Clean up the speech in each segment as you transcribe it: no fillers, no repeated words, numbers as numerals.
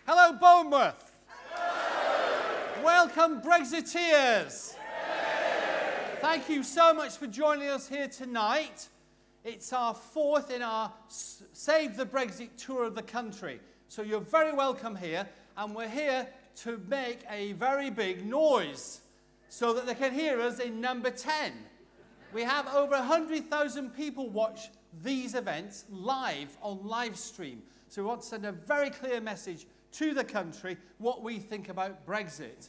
Hello, Bournemouth. Hello. Welcome, Brexiteers. Thank you so much for joining us here tonight. It's our fourth in our Save the Brexit tour of the country. So you're very welcome here, and we're here to make a very big noise so that they can hear us in number 10. We have over 100,000 people watch these events live on live stream. So we want to send a very clear message to the country what we think about Brexit.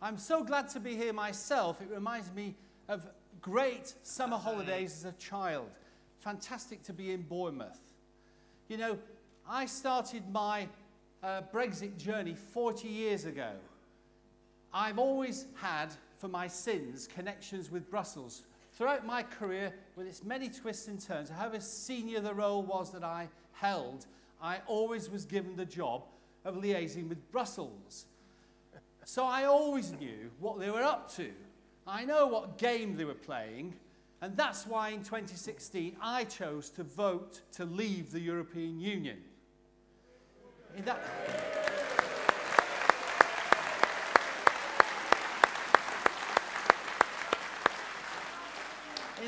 I'm so glad to be here myself. It reminds me of great summer holidays as a child. Fantastic to be in Bournemouth. You know, I started my Brexit journey 40 years ago. I've always had, for my sins, connections with Brussels. Throughout my career, with its many twists and turns, however senior the role was that I held, I always was given the job of liaising with Brussels. So I always knew what they were up to. I know what game they were playing, and that's why in 2016 I chose to vote to leave the European Union. In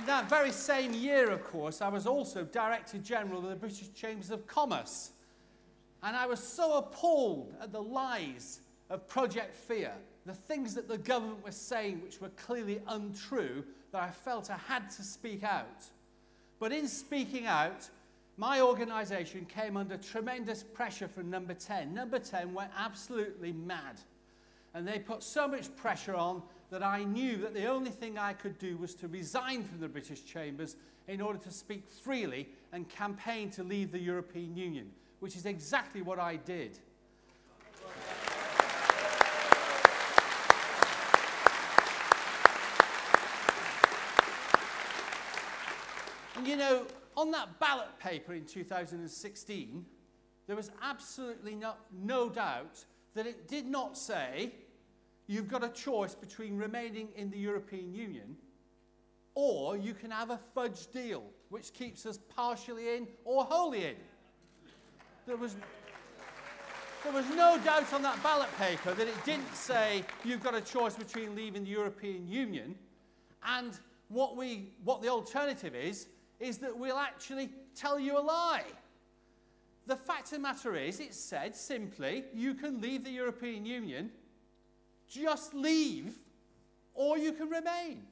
that very same year, of course, I was also Director General of the British Chambers of Commerce. And I was so appalled at the lies of Project Fear, the things that the government was saying which were clearly untrue, that I felt I had to speak out. But in speaking out, my organisation came under tremendous pressure from Number 10. Number 10 went absolutely mad. And they put so much pressure on that I knew that the only thing I could do was to resign from the British Chambers in order to speak freely and campaign to leave the European Union, which is exactly what I did. And you know, on that ballot paper in 2016, there was absolutely no doubt that it did not say you've got a choice between remaining in the European Union or you can have a fudge deal, which keeps us partially in or wholly in. There was no doubt on that ballot paper that it didn't say you've got a choice between leaving the European Union, and what the alternative is that we'll actually tell you a lie. The fact of the matter is, it said simply, you can leave the European Union, just leave, or you can remain.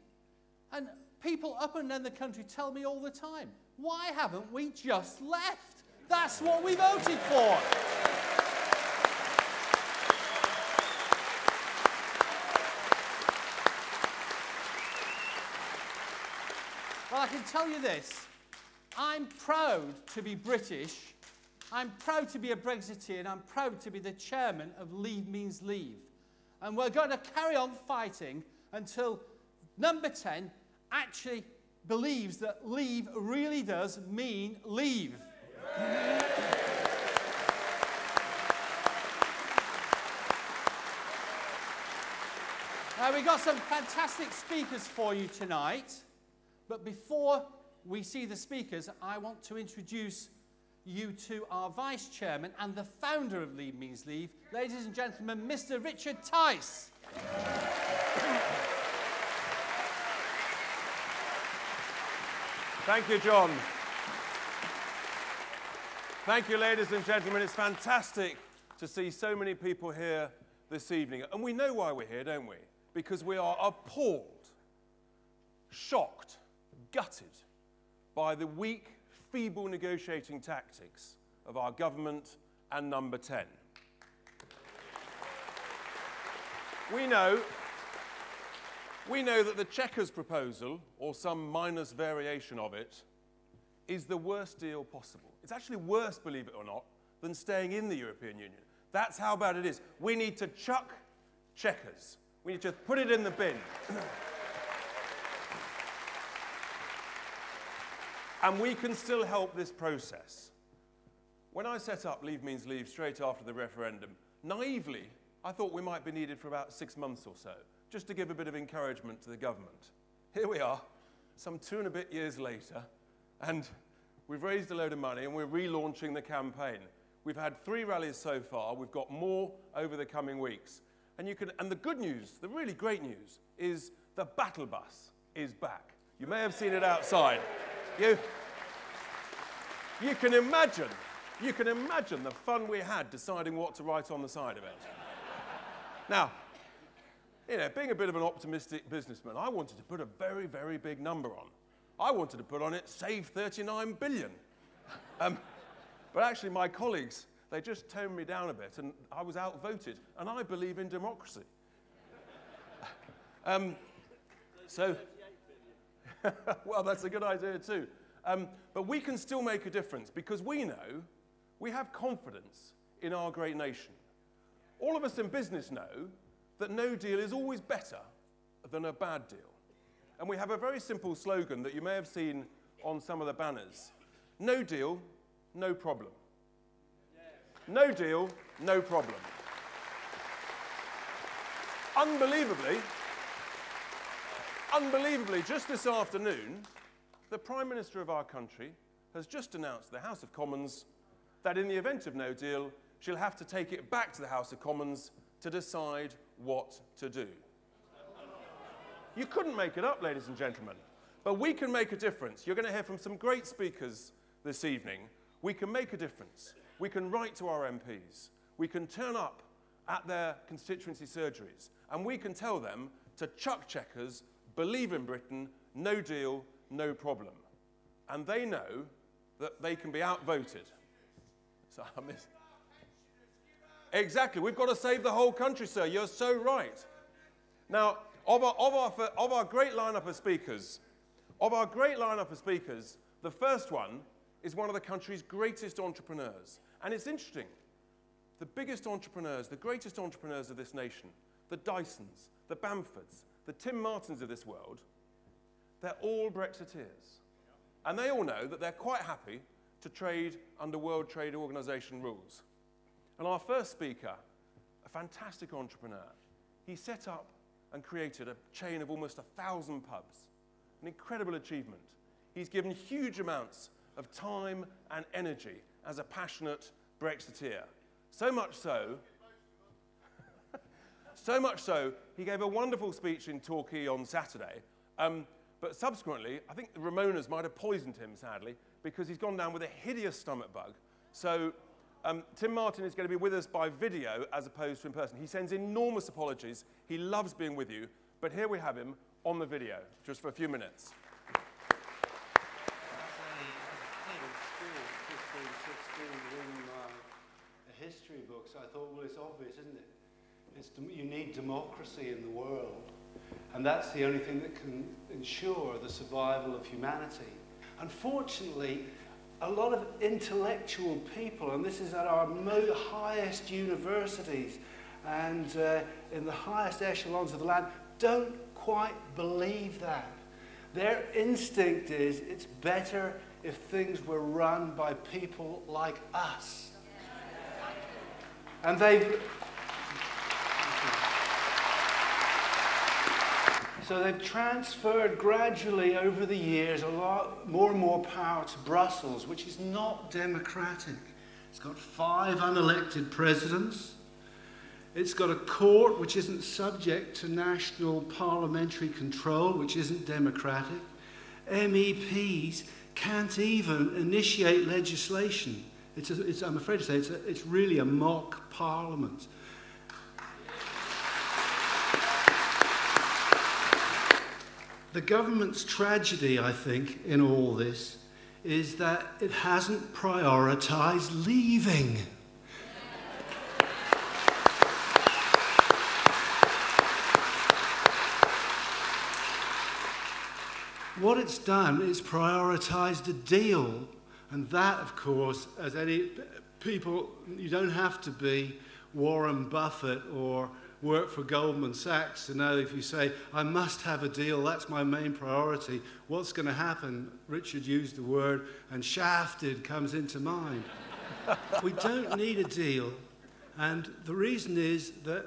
And people up and down the country tell me all the time, why haven't we just left? That's what we voted for. Well, I can tell you this, I'm proud to be British, I'm proud to be a Brexiteer, and I'm proud to be the chairman of Leave Means Leave. And we're going to carry on fighting until Number 10 actually believes that leave really does mean leave. Now, we've got some fantastic speakers for you tonight. But before we see the speakers, I want to introduce you to our Vice Chairman and the founder of Leave Means Leave, ladies and gentlemen, Mr. Richard Tice. Thank you, John. Thank you, ladies and gentlemen. It's fantastic to see so many people here this evening. And we know why we're here, don't we? Because we are appalled, shocked, gutted by the weak, feeble negotiating tactics of our government and Number 10. We know that the Chequers proposal, or some minus variation of it, is the worst deal possible. It's actually worse, believe it or not, than staying in the European Union. That's how bad it is. We need to chuck Chequers. We need to put it in the bin. And we can still help this process. When I set up Leave Means Leave straight after the referendum, naively, I thought we might be needed for about 6 months or so, just to give a bit of encouragement to the government. Here we are, some 2 and a bit years later, and we've raised a load of money and we're relaunching the campaign. We've had 3 rallies so far. We've got more over the coming weeks. And the good news, the really great news, is the battle bus is back. You may have seen it outside. You can imagine the fun we had deciding what to write on the side of it. Now, you know, being a bit of an optimistic businessman, I wanted to put a very, very big number on. I wanted to put on it, save 39 billion. But actually, my colleagues, they just toned me down a bit, and I was outvoted. And I believe in democracy. Well, that's a good idea too. But we can still make a difference because we know, we have confidence in our great nation. All of us in business know that no deal is always better than a bad deal. And we have a very simple slogan that you may have seen on some of the banners. No deal, no problem. No deal, no problem. Unbelievably, just this afternoon, the Prime Minister of our country has just announced to the House of Commons that in the event of no deal, she'll have to take it back to the House of Commons to decide what to do. You couldn't make it up, ladies and gentlemen. But we can make a difference. You're going to hear from some great speakers this evening. We can make a difference. We can write to our MPs. We can turn up at their constituency surgeries. And we can tell them to chuck checkers, believe in Britain, no deal, no problem. And they know that they can be outvoted. So I miss. Exactly. We've got to save the whole country, sir. You're so right. Now, of our great lineup of speakers, the first one is one of the country's greatest entrepreneurs. And it's interesting. The biggest entrepreneurs, the greatest entrepreneurs of this nation, the Dysons, the Bamfords, the Tim Martins of this world, they're all Brexiteers. And they all know that they're quite happy to trade under World Trade Organization rules. And our first speaker, a fantastic entrepreneur, he set up and created a chain of almost 1,000 pubs. An incredible achievement. He's given huge amounts of time and energy as a passionate Brexiteer. So much so, he gave a wonderful speech in Torquay on Saturday. But subsequently, I think the Ramonas might have poisoned him, sadly, because he's gone down with a hideous stomach bug. So Tim Martin is going to be with us by video as opposed to in person. He sends enormous apologies. He loves being with you. But here we have him on the video, just for a few minutes. History books, I thought, well, it's obvious, isn't it? You need democracy in the world, and that's the only thing that can ensure the survival of humanity. Unfortunately, a lot of intellectual people, and this is at our highest universities and in the highest echelons of the land, don't quite believe that. Their instinct is it's better if things were run by people like us. And they've transferred gradually over the years a lot more and more power to Brussels, which is not democratic. It's got 5 unelected presidents. It's got a court which isn't subject to national parliamentary control, which isn't democratic. MEPs can't even initiate legislation. I'm afraid to say it's really a mock parliament. The government's tragedy, I think, in all this is that it hasn't prioritised leaving. What it's done is prioritised a deal. And that, of course, as any people, you don't have to be Warren Buffett or work for Goldman Sachs to know if you say, I must have a deal, that's my main priority, what's going to happen? Richard used the word, and shafted comes into mind. We don't need a deal. And the reason is that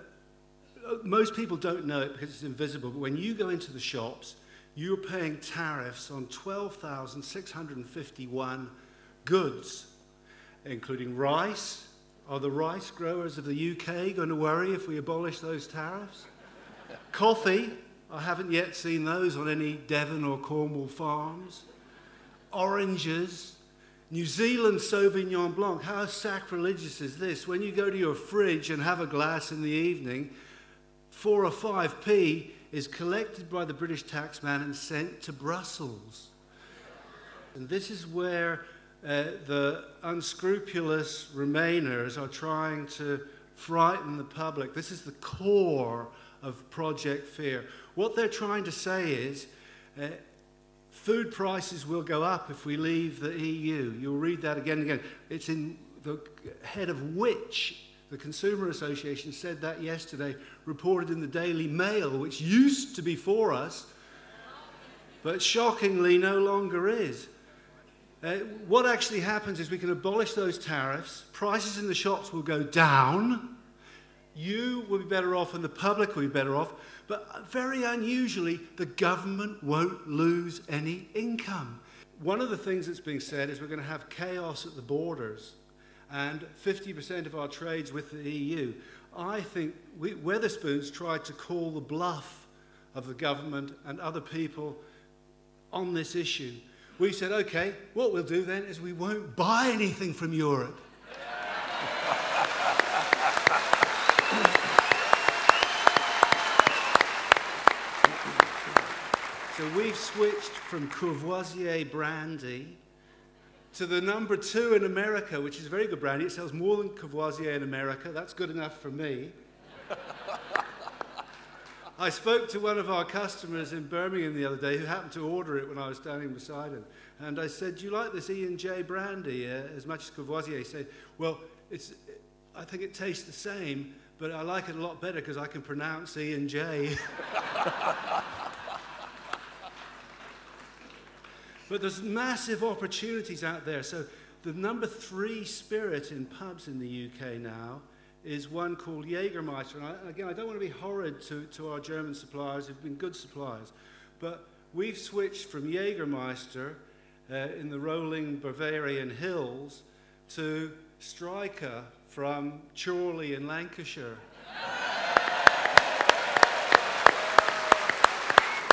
most people don't know it because it's invisible, but when you go into the shops, you're paying tariffs on 12,651 goods. including rice. Are the rice growers of the UK going to worry if we abolish those tariffs? Coffee, I haven't yet seen those on any Devon or Cornwall farms. Oranges, New Zealand Sauvignon Blanc. How sacrilegious is this? When you go to your fridge and have a glass in the evening, 4 or 5p is collected by the British taxman and sent to Brussels. And this is where the unscrupulous Remainers are trying to frighten the public. This is the core of Project Fear. What they're trying to say is food prices will go up if we leave the EU. You'll read that again and again. It's in the head of which the Consumer Association said that yesterday, reported in the Daily Mail, which used to be for us, but shockingly no longer is. What actually happens is we can abolish those tariffs, prices in the shops will go down, you will be better off and the public will be better off, but very unusually, the government won't lose any income. One of the things that's being said is we're going to have chaos at the borders and 50% of our trade's with the EU. I think Wetherspoons tried to call the bluff of the government and other people on this issue. We said, okay, what we'll do then is we won't buy anything from Europe. So we've switched from Courvoisier brandy to the number 2 in America, which is very good brandy. It sells more than Courvoisier in America. That's good enough for me. I spoke to one of our customers in Birmingham the other day who happened to order it when I was standing beside him. And I said, do you like this E&J brandy as much as Courvoisier? He said, well, I think it tastes the same, but I like it a lot better because I can pronounce E&J. But there's massive opportunities out there. So the number 3 spirit in pubs in the UK now is one called Jägermeister. And again, I don't want to be horrid to our German suppliers who've been good suppliers, but we've switched from Jägermeister in the rolling Bavarian hills to Striker from Chorley in Lancashire.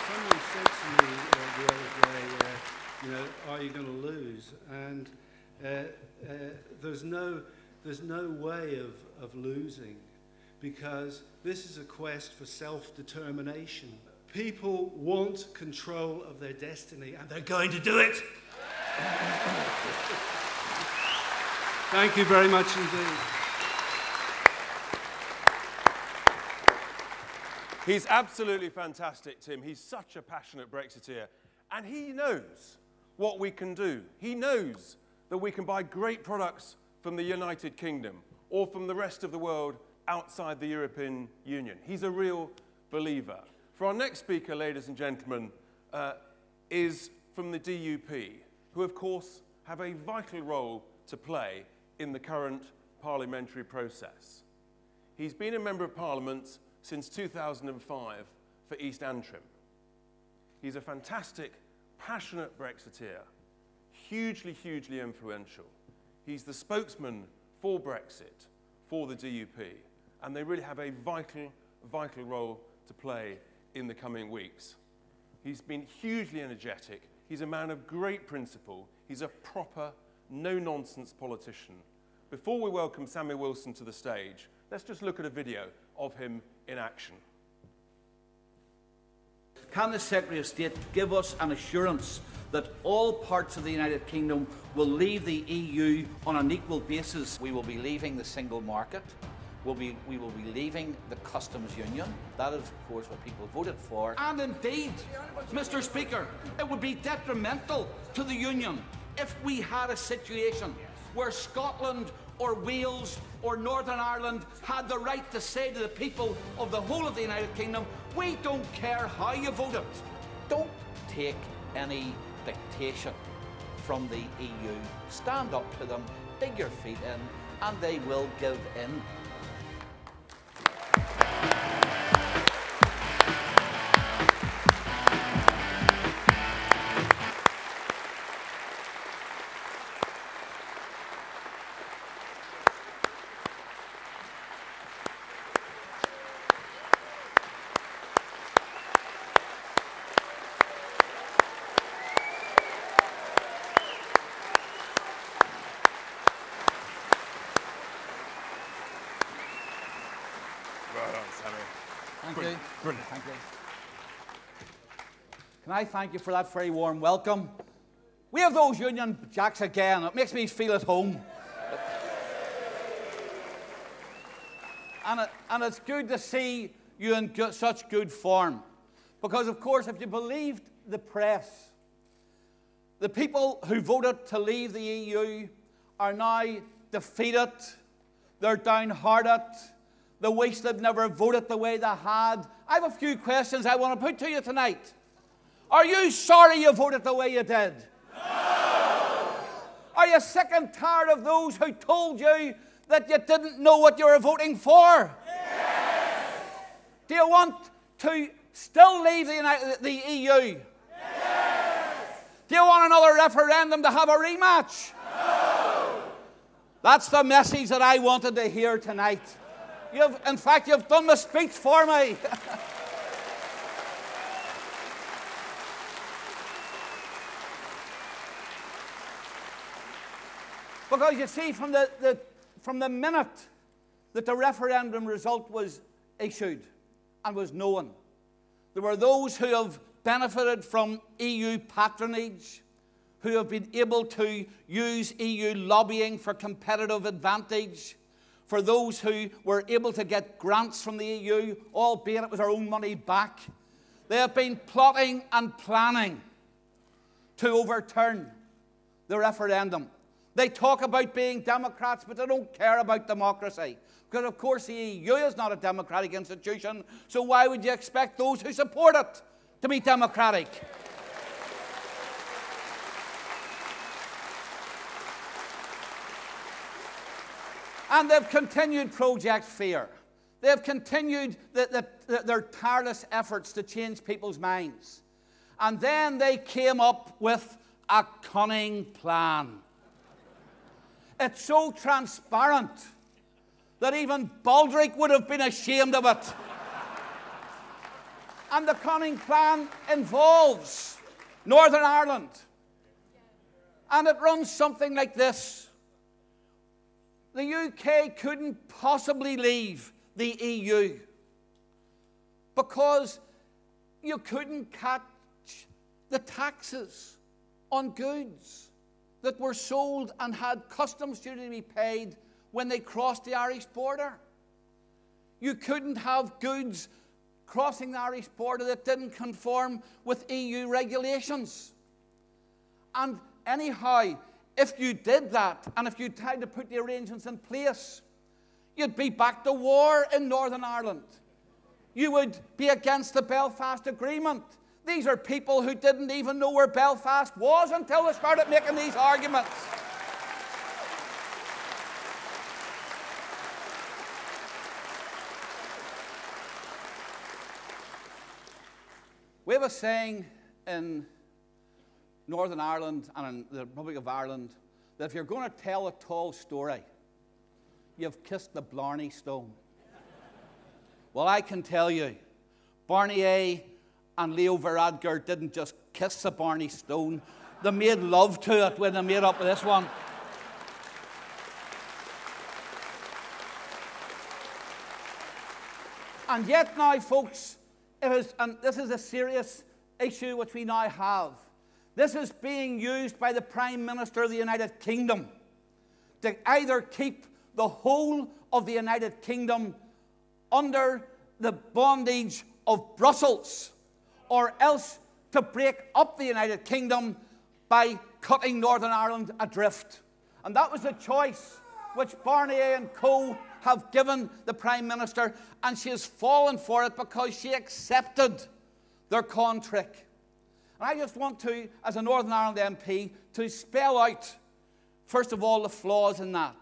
Someone said to me the other day, are you going to lose? And there's no way of losing, because this is a quest for self-determination. People want control of their destiny, and they're going to do it. Thank you very much indeed. He's absolutely fantastic, Tim. He's such a passionate Brexiteer, and he knows what we can do. He knows that we can buy great products from the United Kingdom or from the rest of the world outside the European Union. He's a real believer. For our next speaker, ladies and gentlemen, is from the DUP, who of course have a vital role to play in the current parliamentary process. He's been a Member of Parliament since 2005 for East Antrim. He's a fantastic, passionate Brexiteer, hugely, hugely influential. He's the spokesman for Brexit, for the DUP, and they really have a vital, vital role to play in the coming weeks. He's been hugely energetic. He's a man of great principle. He's a proper, no-nonsense politician. Before we welcome Sammy Wilson to the stage, let's just look at a video of him in action. Can the Secretary of State give us an assurance that all parts of the United Kingdom will leave the EU on an equal basis? We will be leaving the single market. We will be leaving the customs union. That is, of course, what people voted for. And indeed, Mr. Speaker, it would be detrimental to the union if we had a situation where Scotland or Wales or Northern Ireland had the right to say to the people of the whole of the United Kingdom, we don't care how you voted. Don't take any dictation from the EU. Stand up to them, dig your feet in, and they will give in. Well done, Sammy. Thank you. Brilliant. Thank you. Can I thank you for that very warm welcome? We have those Union Jacks again. It makes me feel at home. And it's good to see you in such good form. Because, of course, if you believed the press, the people who voted to leave the EU are now defeated. They're downhearted. They wish they'd never voted the way they had. I have a few questions I want to put to you tonight. Are you sorry you voted the way you did? No! Are you sick and tired of those who told you that you didn't know what you were voting for? Yes! Do you want to still leave the EU? Yes! Do you want another referendum to have a rematch? No! That's the message that I wanted to hear tonight. In fact, you've done the speech for me. Because you see, from the minute that the referendum result was issued and was known, there were those who have benefited from EU patronage, who have been able to use EU lobbying for competitive advantage, for those who were able to get grants from the EU, albeit it was our own money back. They have been plotting and planning to overturn the referendum. They talk about being Democrats, but they don't care about democracy. Because, of course, the EU is not a democratic institution, so why would you expect those who support it to be democratic? And they've continued Project Fear. They've continued their tireless efforts to change people's minds. And then they came up with a cunning plan. It's so transparent that even Baldrick would have been ashamed of it. And the cunning plan involves Northern Ireland. And it runs something like this. The UK couldn't possibly leave the EU because you couldn't catch the taxes on goods that were sold and had customs duty to be paid when they crossed the Irish border. You couldn't have goods crossing the Irish border that didn't conform with EU regulations. And anyhow, if you did that, and if you tried to put the arrangements in place, you'd be back to war in Northern Ireland. You would be against the Belfast Agreement. These are people who didn't even know where Belfast was until they started making these arguments. We have a saying in Northern Ireland and in the Republic of Ireland that if you're going to tell a tall story, you've kissed the Blarney Stone. Well, I can tell you, Barnier and Leo Varadkar didn't just kiss the Blarney Stone, they made love to it when they made up with this one. And yet now, folks, and this is a serious issue which we now have. This is being used by the Prime Minister of the United Kingdom to either keep the whole of the United Kingdom under the bondage of Brussels, or else to break up the United Kingdom by cutting Northern Ireland adrift. And that was the choice which Barnier and co have given the Prime Minister, and she has fallen for it because she accepted their con trick. And I just want to, as a Northern Ireland MP, to spell out, first of all, the flaws in that.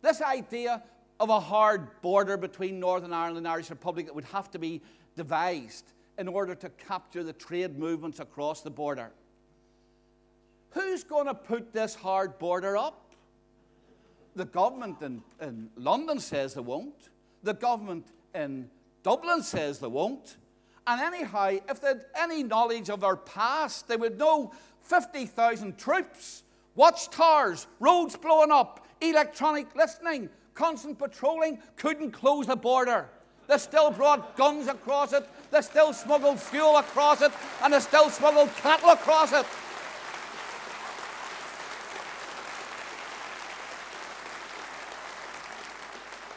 This idea of a hard border between Northern Ireland and the Irish Republic that would have to be devised in order to capture the trade movements across the border. Who's going to put this hard border up? The government in London says they won't. The government in Dublin says they won't. And anyhow, if they had any knowledge of our past, they would know 50,000 troops, watchtowers, roads blowing up, electronic listening, constant patrolling couldn't close the border. They still brought guns across it. They still smuggled fuel across it. And they still smuggled cattle across it.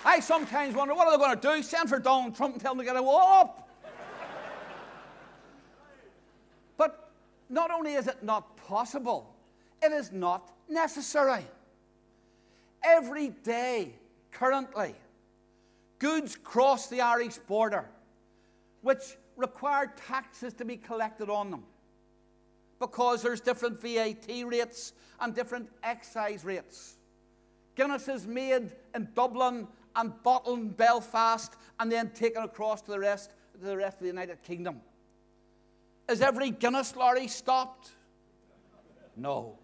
I sometimes wonder, what are they going to do? Send for Donald Trump and tell him to get a wall up? But not only is it not possible, it is not necessary. Every day, currently, goods cross the Irish border, which require taxes to be collected on them, because there's different VAT rates and different excise rates. Guinness is made in Dublin and bottled in Belfast and then taken across to the rest of the United Kingdom. Is every Guinness lorry stopped? No.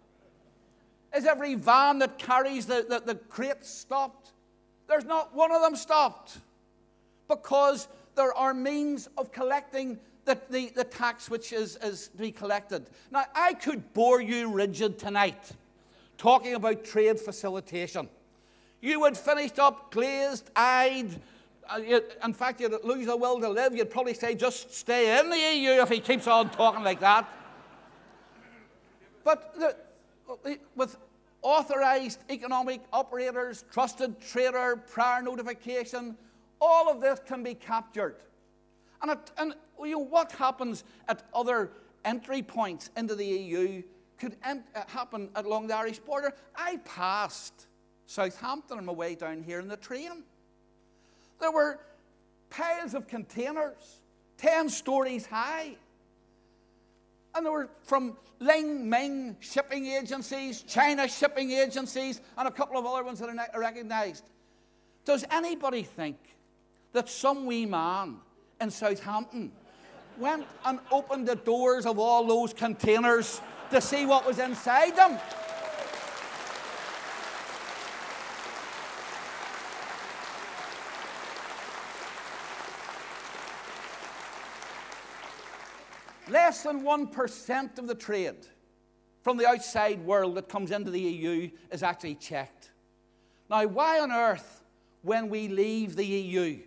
Is every van that carries the crates stopped? There's not one of them stopped, because there are means of collecting the tax which is to be collected. Now, I could bore you rigid tonight talking about trade facilitation. You would finish up glazed-eyed. In fact, you'd lose the will to live. You'd probably say, just stay in the EU if he keeps on talking like that. But with authorised economic operators, trusted trader, prior notification, all of this can be captured. And what happens at other entry points into the EU could happen along the Irish border. I passed Southampton on my way down here in the train. There were piles of containers, 10 stories high. And they were from Ling Ming shipping agencies, China shipping agencies, and a couple of other ones that are recognised. Does anybody think that some wee man in Southampton went and opened the doors of all those containers to see what was inside them? Less than 1% of the trade from the outside world that comes into the EU is actually checked. Now, why on earth, when we leave the EU,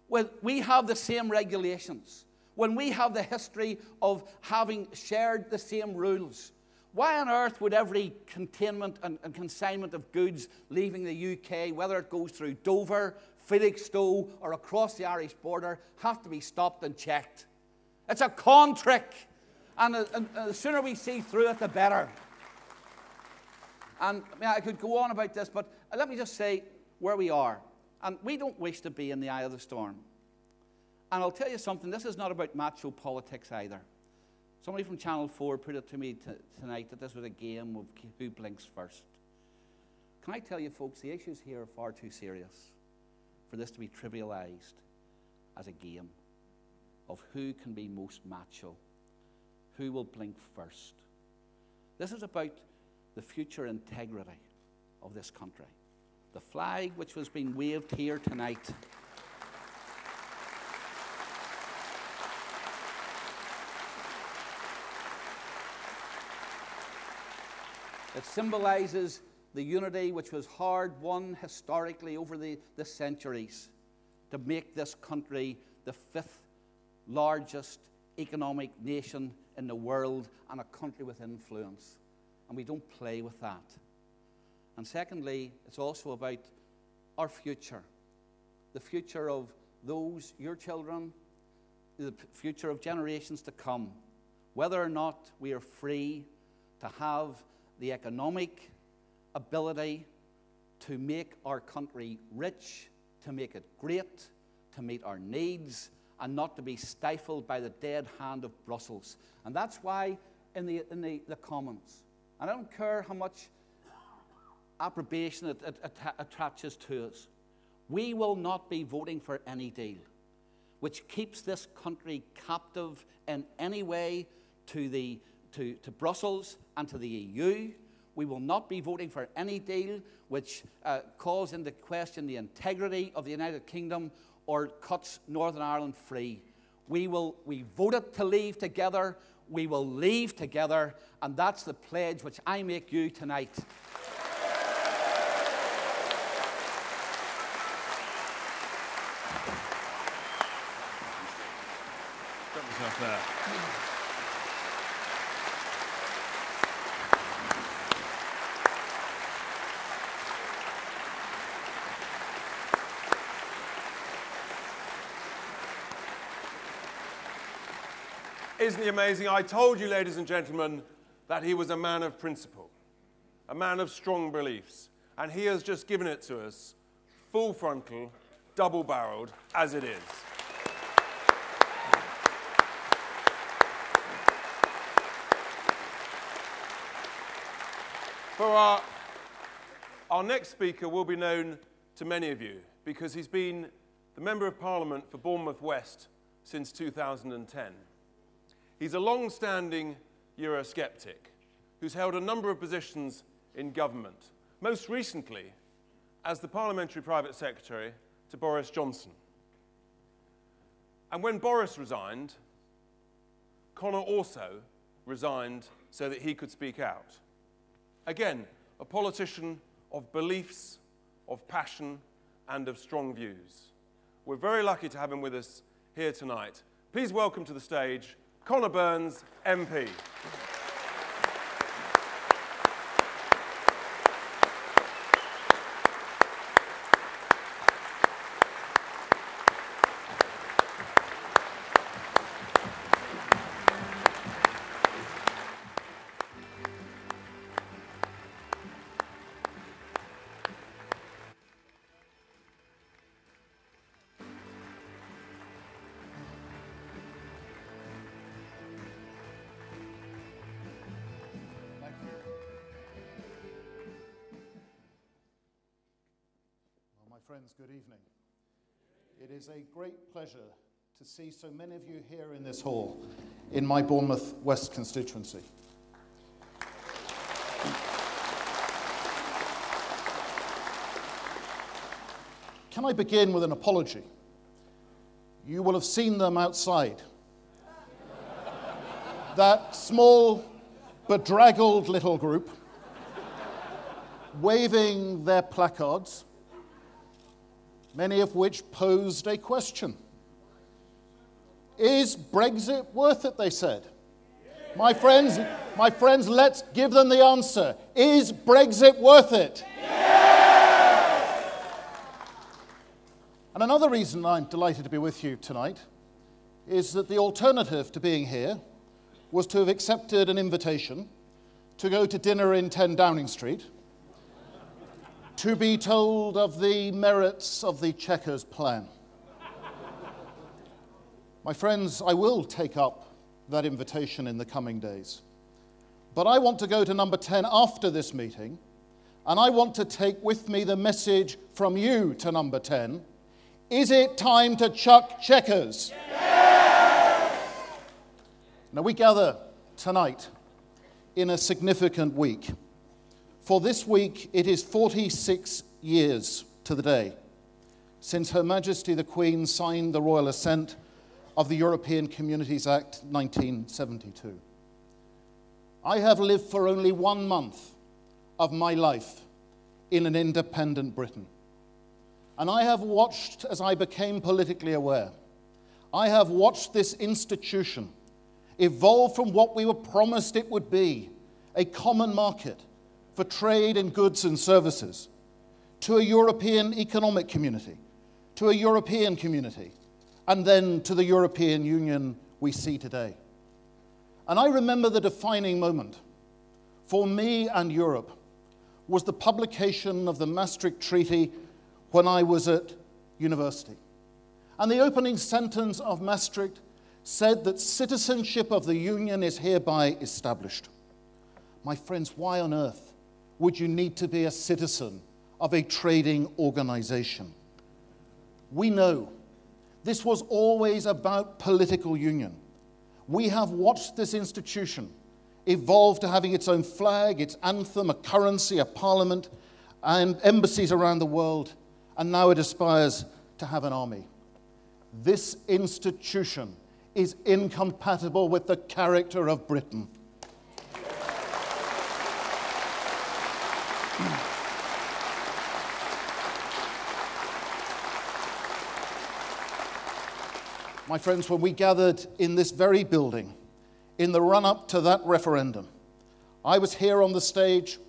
when we have the same regulations, when we have the history of having shared the same rules, why on earth would every containment and consignment of goods leaving the UK, whether it goes through Dover, Felixstowe, or across the Irish border, have to be stopped and checked? It's a con trick, and the sooner we see through it, the better. And I could go on about this, but let me just say where we are. And we don't wish to be in the eye of the storm. And I'll tell you something, this is not about macho politics either. Somebody from Channel 4 put it to me tonight that this was a game of who blinks first. Can I tell you, folks, the issues here are far too serious for this to be trivialized as a game of who can be most macho, who will blink first. This is about the future integrity of this country. The flag which was being waved here tonight it symbolizes the unity which was hard won historically over the centuries to make this country the 5th largest economic nation in the world and a country with influence. And we don't play with that. And secondly, it's also about our future. The future of those, your children, the future of generations to come. Whether or not we are free to have the economic ability to make our country rich, to make it great, to meet our needs, and not to be stifled by the dead hand of Brussels. And that's why in the Commons, and I don't care how much approbation it attaches to us, we will not be voting for any deal which keeps this country captive in any way to Brussels and to the EU. We will not be voting for any deal which calls into question the integrity of the United Kingdom or cuts Northern Ireland free. We voted to leave together, we will leave together, and that's the pledge which I make you tonight. yourself there. Isn't he amazing? I told you, ladies and gentlemen, that he was a man of principle, a man of strong beliefs, and he has just given it to us, full frontal, double-barreled, as it is. For our next speaker will be known to many of you because he's been the Member of Parliament for Bournemouth West since 2010. He's a long-standing Eurosceptic who's held a number of positions in government, most recently as the Parliamentary Private Secretary to Boris Johnson. And when Boris resigned, Conor also resigned so that he could speak out. Again, a politician of beliefs, of passion, and of strong views. We're very lucky to have him with us here tonight. Please welcome to the stage Conor Burns, MP. Friends, good evening. It is a great pleasure to see so many of you here in this hall in my Bournemouth West constituency. Can I begin with an apology? You will have seen them outside. That small, bedraggled little group waving their placards, many of which posed a question. Is Brexit worth it, they said. My friends, let's give them the answer. Is Brexit worth it? Yes! And another reason I'm delighted to be with you tonight is that the alternative to being here was to have accepted an invitation to go to dinner in 10 Downing Street, to be told of the merits of the Chequers plan. My friends, I will take up that invitation in the coming days. But I want to go to number 10 after this meeting, and I want to take with me the message from you to number 10. Is it time to chuck Chequers? Yes! Now, we gather tonight in a significant week. For this week, it is 46 years to the day since Her Majesty the Queen signed the Royal Assent of the European Communities Act 1972. I have lived for only 1 month of my life in an independent Britain. And I have watched as I became politically aware. I have watched this institution evolve from what we were promised it would be, a common market for trade in goods and services, to a European economic community, to a European community, and then to the European Union we see today. And I remember the defining moment for me and Europe was the publication of the Maastricht Treaty when I was at university. And the opening sentence of Maastricht said that citizenship of the Union is hereby established. My friends, why on earth would you need to be a citizen of a trading organization? We know this was always about political union. We have watched this institution evolve to having its own flag, its anthem, a currency, a parliament, and embassies around the world, and now it aspires to have an army. This institution is incompatible with the character of Britain. My friends, when we gathered in this very building in the run-up to that referendum, I was here on the stage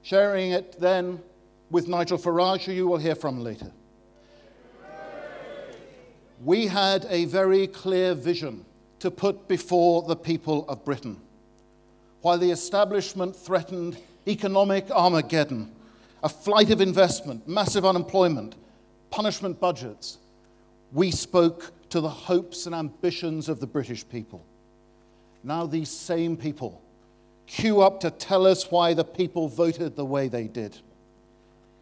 sharing it then with Nigel Farage, who you will hear from later. We had a very clear vision to put before the people of Britain. While the establishment threatened economic Armageddon, a flight of investment, massive unemployment, punishment budgets, we spoke to the hopes and ambitions of the British people. Now these same people queue up to tell us why the people voted the way they did.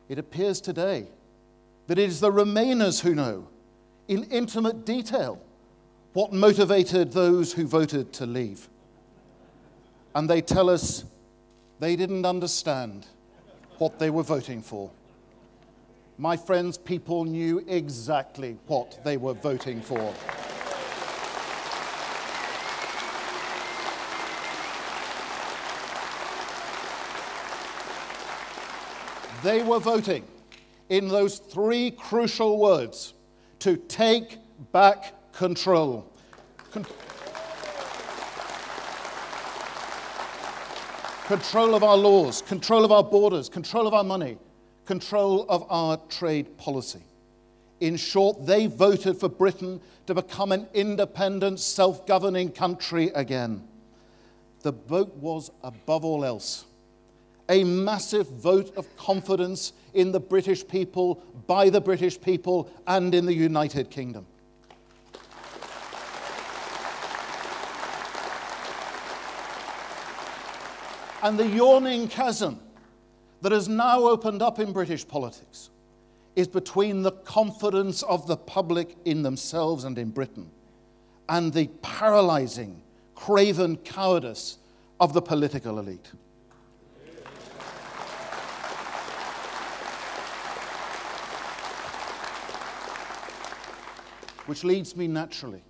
It appears today that it is the Remainers who know, in intimate detail, what motivated those who voted to leave. And they tell us they didn't understand what they were voting for. My friends, people knew exactly what they were voting for. They were voting in those three crucial words: to take back control. Control of our laws, control of our borders, control of our money, control of our trade policy. In short, they voted for Britain to become an independent, self-governing country again. The vote was, above all else, a massive vote of confidence in the British people, by the British people, and in the United Kingdom. And the yawning chasm that has now opened up in British politics is between the confidence of the public in themselves and in Britain and the paralyzing, craven cowardice of the political elite. Which leads me naturally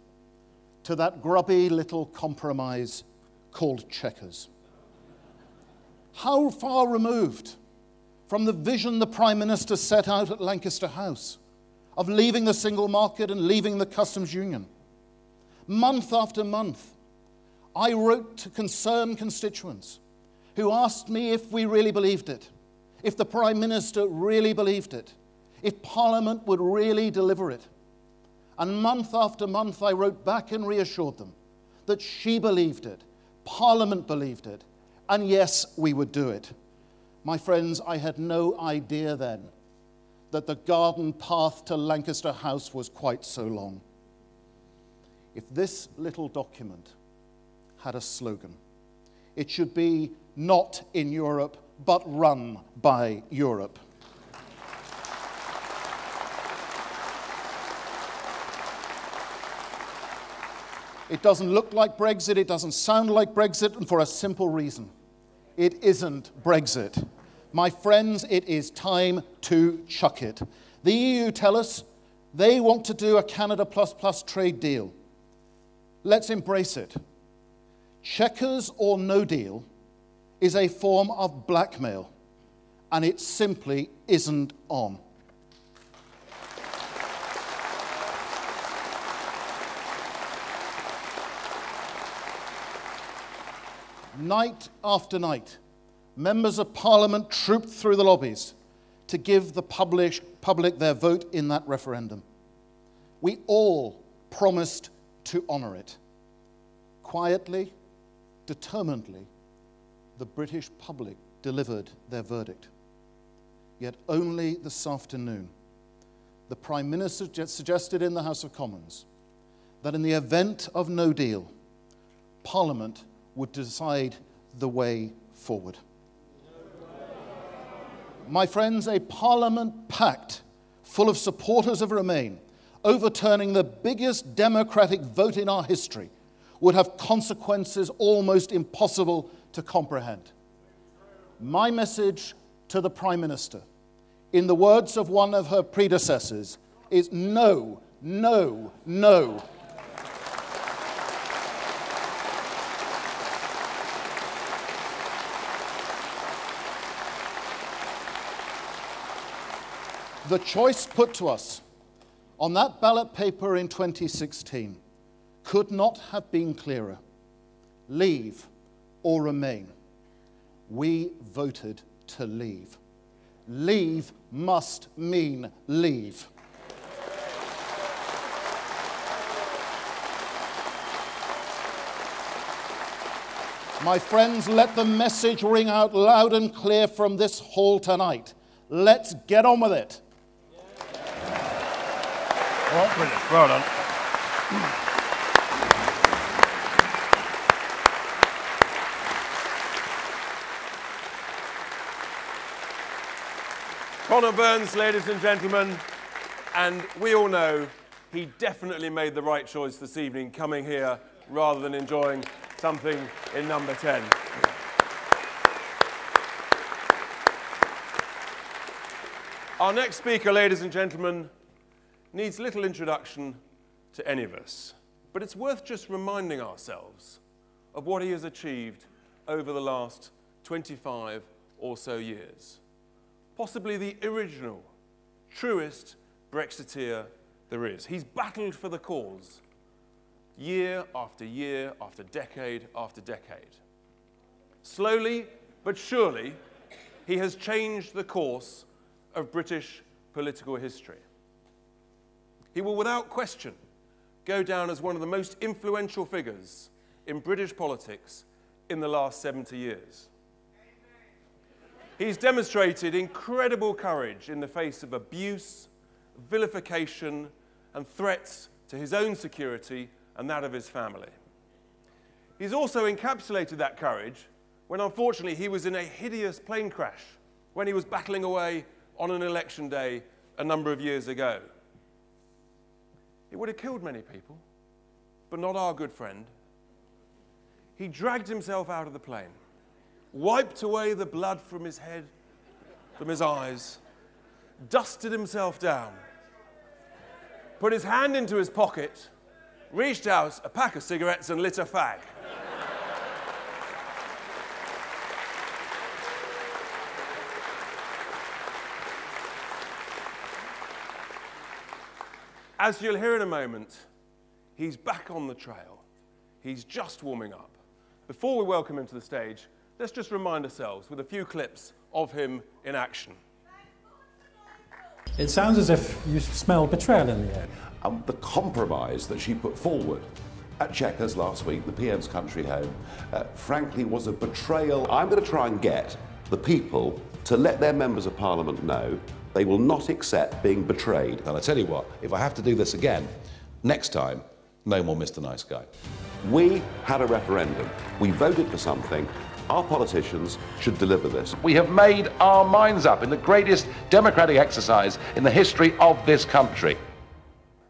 to that grubby little compromise called Chequers. How far removed from the vision the Prime Minister set out at Lancaster House of leaving the single market and leaving the customs union? Month after month, I wrote to concerned constituents who asked me if we really believed it, if the Prime Minister really believed it, if Parliament would really deliver it. And month after month, I wrote back and reassured them that she believed it, Parliament believed it, and yes, we would do it. My friends, I had no idea then that the garden path to Lancaster House was quite so long. If this little document had a slogan, it should be "Not in Europe, but run by Europe." It doesn't look like Brexit, it doesn't sound like Brexit, and for a simple reason. It isn't Brexit. My friends, it is time to chuck it. The EU tell us they want to do a Canada plus trade deal. Let's embrace it. Chequers or no deal is a form of blackmail, and it simply isn't on. Night after night, members of Parliament trooped through the lobbies to give the public their vote in that referendum. We all promised to honour it. Quietly, determinedly, the British public delivered their verdict. Yet only this afternoon, the Prime Minister suggested in the House of Commons that in the event of no deal, Parliament would decide the way forward. My friends, a Parliament packed full of supporters of Remain, overturning the biggest democratic vote in our history, would have consequences almost impossible to comprehend. My message to the Prime Minister, in the words of one of her predecessors, is no, no, no. The choice put to us on that ballot paper in 2016 could not have been clearer. Leave or remain. We voted to leave. Leave must mean leave. My friends, let the message ring out loud and clear from this hall tonight. Let's get on with it. Well, brilliant. Well done. Conor Burns, ladies and gentlemen, and we all know he definitely made the right choice this evening, coming here rather than enjoying something in number 10. Our next speaker, ladies and gentlemen, needs little introduction to any of us, but it's worth just reminding ourselves of what he has achieved over the last 25 or so years. Possibly the original, truest Brexiteer there is. He's battled for the cause, year after year, after decade after decade. Slowly but surely, he has changed the course of British political history. He will, without question, go down as one of the most influential figures in British politics in the last 70 years. He's demonstrated incredible courage in the face of abuse, vilification, and threats to his own security and that of his family. He's also encapsulated that courage when, unfortunately, he was in a hideous plane crash when he was battling away on an election day a number of years ago. It would have killed many people, but not our good friend. He dragged himself out of the plane, wiped away the blood from his head, from his eyes, dusted himself down, put his hand into his pocket, reached out a pack of cigarettes and lit a fag. As you'll hear in a moment, he's back on the trail. He's just warming up. Before we welcome him to the stage, let's just remind ourselves with a few clips of him in action. It sounds as if you smell betrayal in the air. The compromise that she put forward at Chequers last week, the PM's country home, frankly was a betrayal. I'm going to try and get the people to let their members of Parliament know they will not accept being betrayed. And I tell you what, if I have to do this again, next time, no more Mr. Nice Guy. We had a referendum. We voted for something. Our politicians should deliver this. We have made our minds up in the greatest democratic exercise in the history of this country.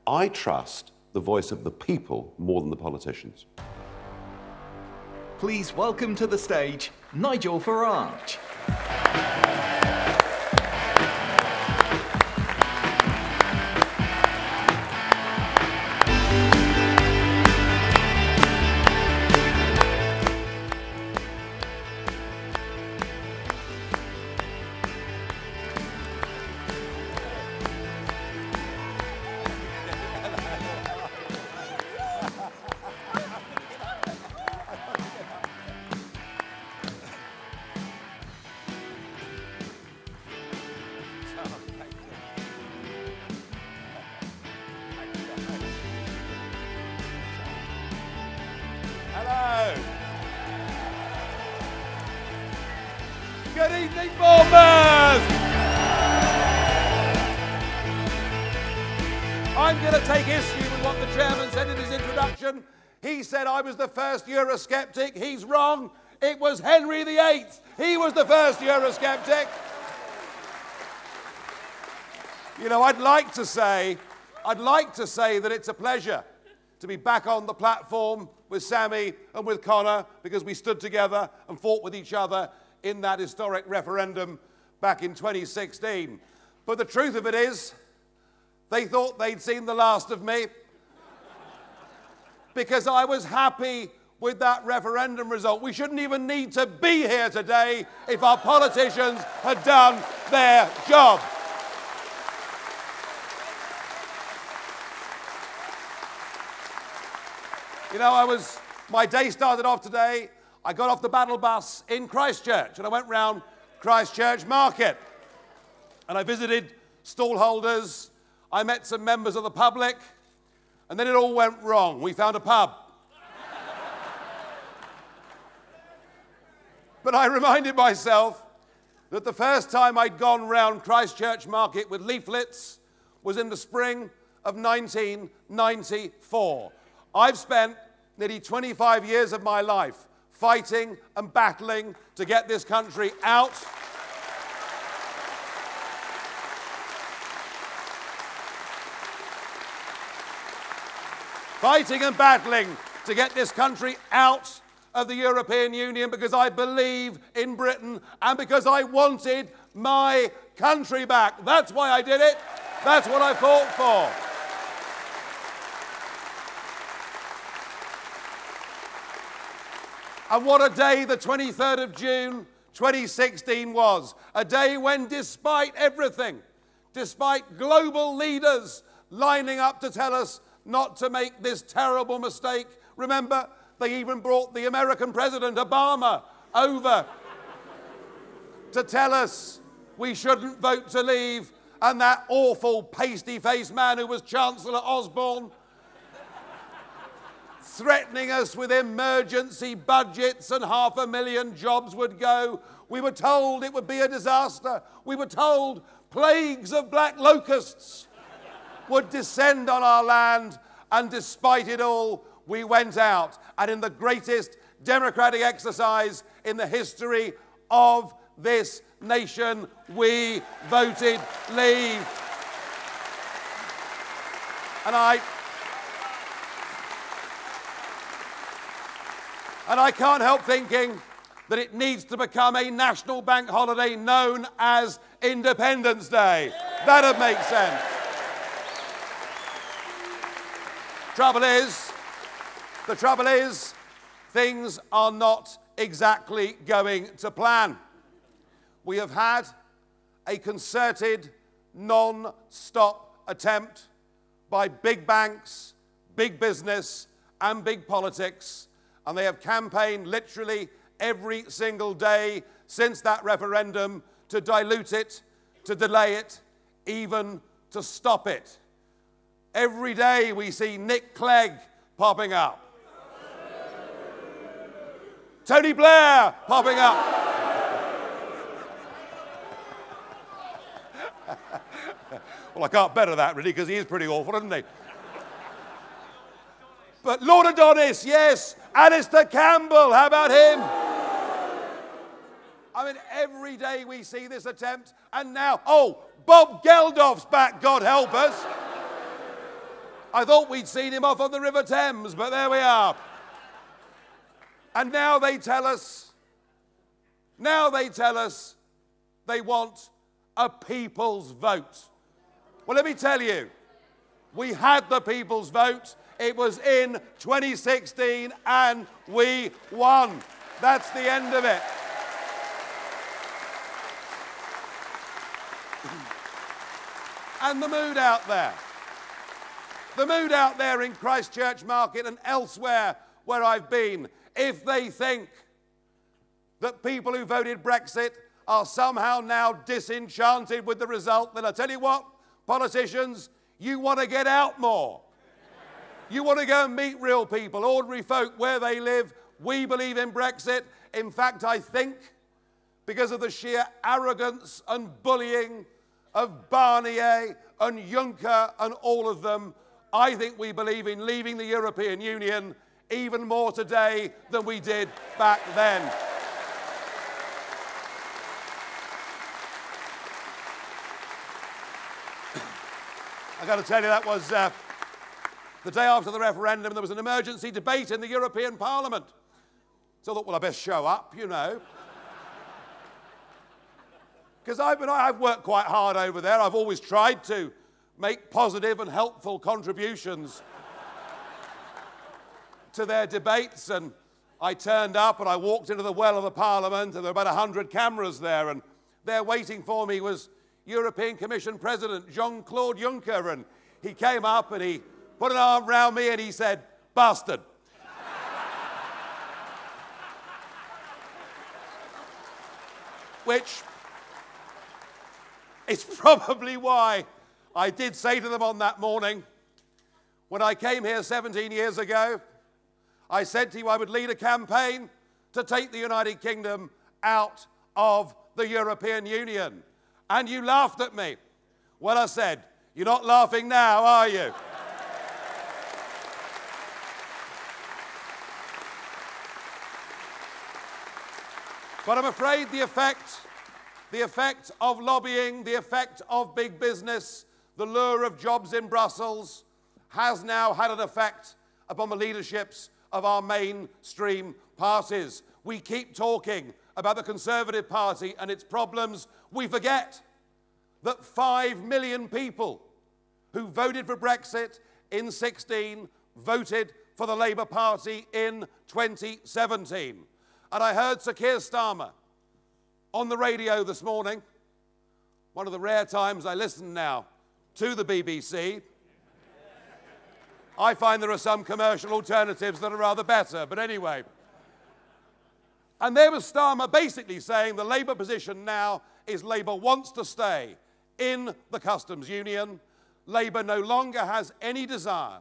I trust the voice of the people more than the politicians. Please welcome to the stage, Nigel Farage. Good evening, Bournemouth! I'm going to take issue with what the chairman said in his introduction. He said I was the first Eurosceptic. He's wrong. It was Henry VIII. He was the first Eurosceptic. You know, I'd like to say that it's a pleasure to be back on the platform with Sammy and with Conor, because we stood together and fought with each other in that historic referendum back in 2016. But the truth of it is, they thought they'd seen the last of me because I was happy with that referendum result. We shouldn't even need to be here today if our politicians had done their job. You know, my day started off today. I got off the battle bus in Christchurch and I went round Christchurch Market. And I visited stallholders. I met some members of the public. And then it all went wrong. We found a pub. But I reminded myself that the first time I'd gone round Christchurch Market with leaflets was in the spring of 1994. I've spent nearly 25 years of my life fighting and battling to get this country out. Fighting and battling to get this country out of the European Union because I believe in Britain and because I wanted my country back. That's why I did it. That's what I fought for. And what a day the 23rd of June 2016 was. A day when, despite everything, despite global leaders lining up to tell us not to make this terrible mistake, remember, they even brought the American President, Obama, over to tell us we shouldn't vote to leave, and that awful pasty-faced man who was Chancellor Osborne threatening us with emergency budgets and 500,000 jobs would go. We were told it would be a disaster. We were told plagues of black locusts would descend on our land, and despite it all, we went out, and in the greatest democratic exercise in the history of this nation, we voted leave. And I can't help thinking that it needs to become a national bank holiday known as Independence Day. That'd make sense. The trouble is, things are not exactly going to plan. We have had a concerted, non-stop attempt by big banks, big business, and big politics, and they have campaigned literally every single day since that referendum to dilute it, to delay it, even to stop it. Every day we see Nick Clegg popping up. Tony Blair popping up. Well, I can't better that, really, because he is pretty awful, isn't he? But Lord Adonis, yes. Alistair Campbell, how about him? I mean, every day we see this attempt, and now, oh, Bob Geldof's back, God help us. I thought we'd seen him off on the River Thames, but there we are. And now they tell us they want a people's vote. Well, let me tell you, we had the people's vote. It was in 2016 and we won. That's the end of it. And the mood out there in Christchurch Market and elsewhere where I've been, if they think that people who voted Brexit are somehow now disenchanted with the result, then I tell you what, politicians, you want to get out more. You want to go and meet real people, ordinary folk, where they live. We believe in Brexit. In fact, I think because of the sheer arrogance and bullying of Barnier and Juncker and all of them, I think we believe in leaving the European Union even more today than we did back then. I got to tell you, that was the day after the referendum. There was an emergency debate in the European Parliament. So I thought, well, I best show up, you know. Because I've worked quite hard over there. I've always tried to make positive and helpful contributions to their debates, and I turned up and I walked into the well of the Parliament, and there were about 100 cameras there, and there waiting for me was European Commission President Jean-Claude Juncker, and he came up and he put an arm round me and he said, "Bastard." which is probably why I did say to them on that morning, when I came here 17 years ago, I said to you I would lead a campaign to take the United Kingdom out of the European Union. And you laughed at me. Well, I said, you're not laughing now, are you? But I'm afraid the effect of lobbying, the effect of big business, the lure of jobs in Brussels has now had an effect upon the leaderships of our mainstream parties. We keep talking about the Conservative Party and its problems. We forget that 5 million people who voted for Brexit in 2016 voted for the Labour Party in 2017. And I heard Sir Keir Starmer on the radio this morning, one of the rare times I listen now to the BBC. I find there are some commercial alternatives that are rather better, but anyway. And there was Starmer basically saying the Labour position now is Labour wants to stay in the customs union. Labour no longer has any desire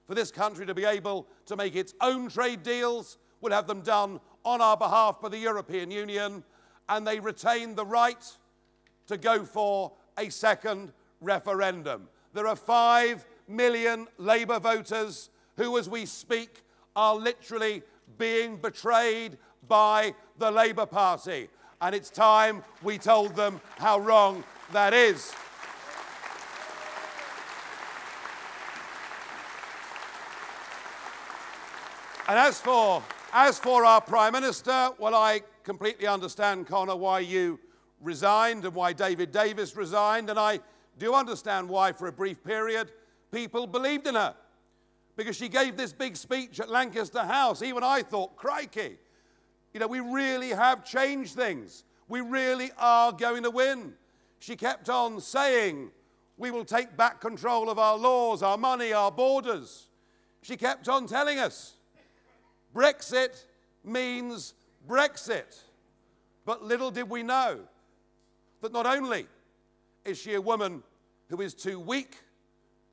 for this country to be able to make its own trade deals. We'll have them done on our behalf by the European Union, and they retain the right to go for a second referendum. There are 5 million Labour voters who, as we speak, are literally being betrayed by the Labour Party. And it's time we told them how wrong that is. And as for our Prime Minister, well, I completely understand, Conor, why you resigned and why David Davis resigned, and I do understand why, for a brief period, people believed in her. Because she gave this big speech at Lancaster House. Even I thought, crikey, you know, we really have changed things. We really are going to win. She kept on saying, we will take back control of our laws, our money, our borders. She kept on telling us, Brexit means Brexit. But little did we know that not only is she a woman who is too weak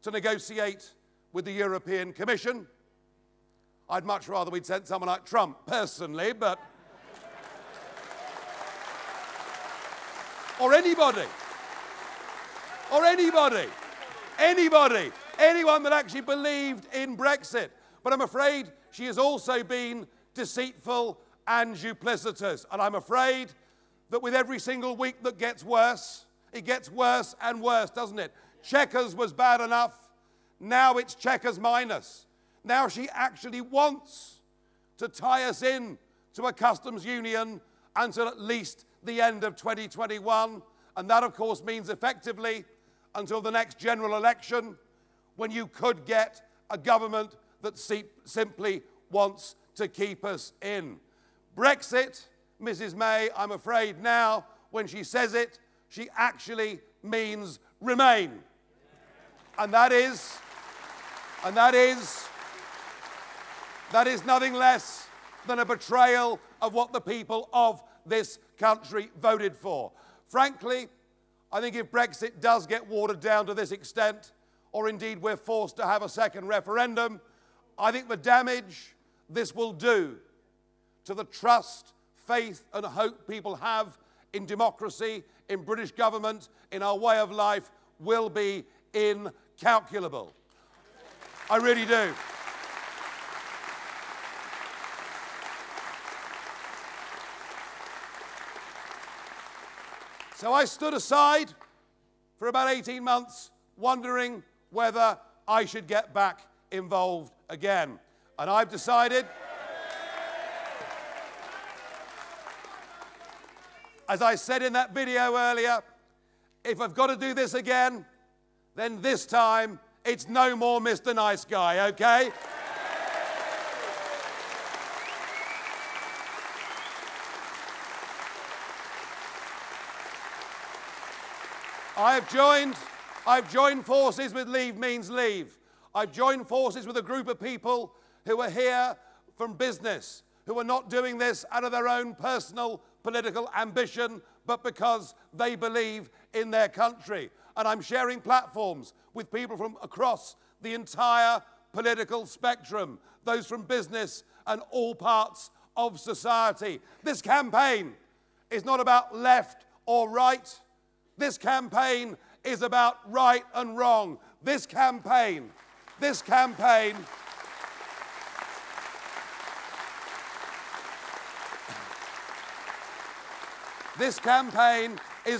to negotiate with the European Commission. I'd much rather we'd sent someone like Trump, personally, but... or anybody. Anyone that actually believed in Brexit. But I'm afraid she has also been deceitful and duplicitous. And I'm afraid that with every single week that gets worse, it gets worse and worse, doesn't it? Chequers was bad enough. Now it's Chequers minus. Now she actually wants to tie us in to a customs union until at least the end of 2021. And that, of course, means effectively until the next general election, when you could get a government that simply wants to keep us in. Brexit, Mrs. May, I'm afraid now, when she says it, she actually means remain. And that is nothing less than a betrayal of what the people of this country voted for. Frankly, I think if Brexit does get watered down to this extent, or indeed we're forced to have a second referendum, I think the damage this will do to the trust, faith and hope people have in democracy, in British government, in our way of life, will be incalculable. I really do. So I stood aside for about 18 months, wondering whether I should get back involved again. And I've decided, as I said in that video earlier, if I've got to do this again, then this time it's no more Mr. Nice Guy, okay? I've joined forces with Leave Means Leave. I've joined forces with a group of people who are here from business, who are not doing this out of their own personal political ambition, but because they believe in their country. And I'm sharing platforms with people from across the entire political spectrum, those from business and all parts of society. This campaign is not about left or right. This campaign is about right and wrong. This campaign is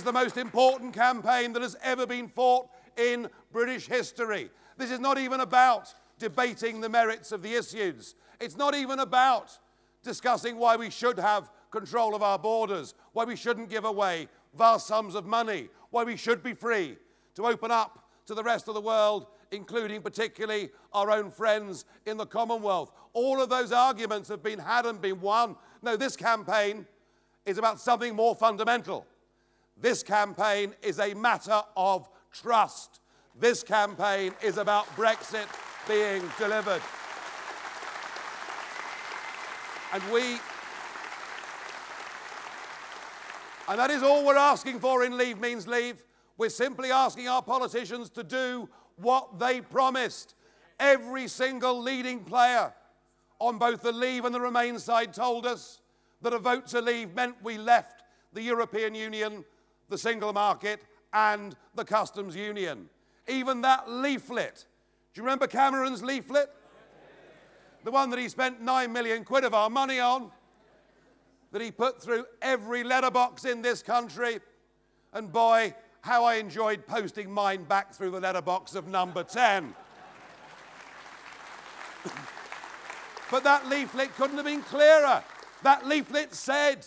the most important campaign that has ever been fought in British history. This is not even about debating the merits of the issues. It's not even about discussing why we should have control of our borders, why we shouldn't give away vast sums of money, why we should be free to open up to the rest of the world, including particularly our own friends in the Commonwealth. All of those arguments have been had and been won. No, this campaign is about something more fundamental. This campaign is a matter of trust. This campaign is about Brexit being delivered. And that is all we're asking for in Leave Means Leave. We're simply asking our politicians to do what they promised. Every single leading player on both the Leave and the Remain side told us that a vote to leave meant we left the European Union, the single market, and the customs union. Even that leaflet, do you remember Cameron's leaflet? The one that he spent 9 million quid of our money on, that he put through every letterbox in this country. And boy, how I enjoyed posting mine back through the letterbox of number 10. But that leaflet couldn't have been clearer. That leaflet said,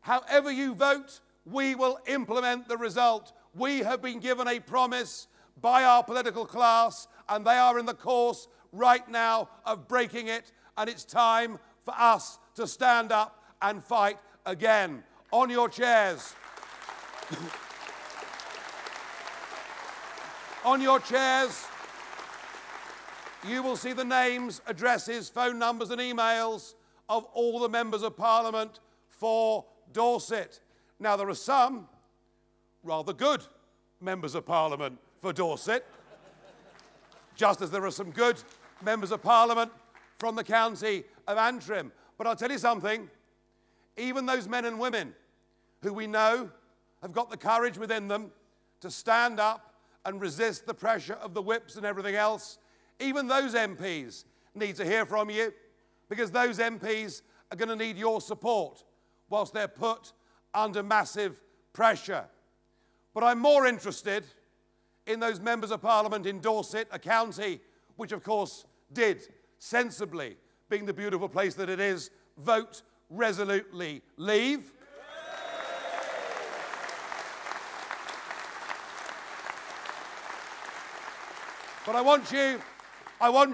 however you vote, we will implement the result. We have been given a promise by our political class, and they are in the course right now of breaking it, and it's time for us to stand up and fight again. On your chairs. On your chairs, you will see the names, addresses, phone numbers and emails of all the members of Parliament for Dorset. Now, there are some rather good members of Parliament for Dorset, just as there are some good members of Parliament from the county of Antrim. But I'll tell you something, even those men and women who we know have got the courage within them to stand up and resist the pressure of the whips and everything else, even those MPs need to hear from you, because those MPs are going to need your support whilst they're put under massive pressure. But I'm more interested in those members of Parliament in Dorset, a county which of course did sensibly, being the beautiful place that it is, vote resolutely leave. But I want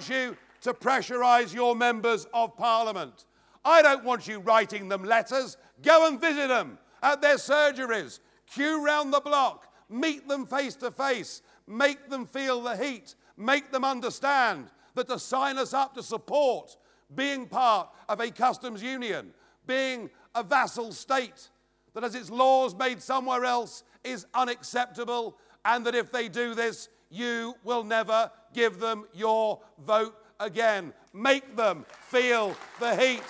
you to pressurise your members of Parliament. I don't want you writing them letters. Go and visit them at their surgeries. Queue round the block. Meet them face to face. Make them feel the heat. Make them understand that to sign us up to support being part of a customs union, being a vassal state that has its laws made somewhere else, is unacceptable, and that if they do this, you will never give them your vote again. Make them feel the heat.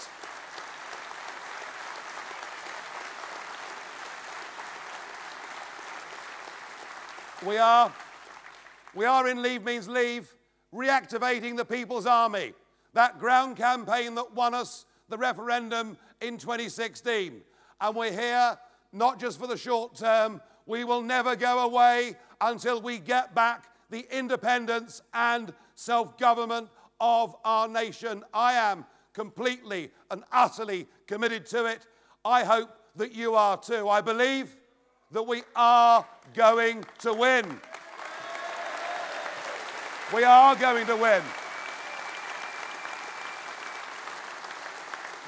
We are in Leave Means Leave, reactivating the People's Army, that ground campaign that won us the referendum in 2016. And we're here not just for the short term. We will never go away until we get back the independence and self-government of our nation. I am completely and utterly committed to it. I hope that you are too. I believe that we are going to win. We are going to win.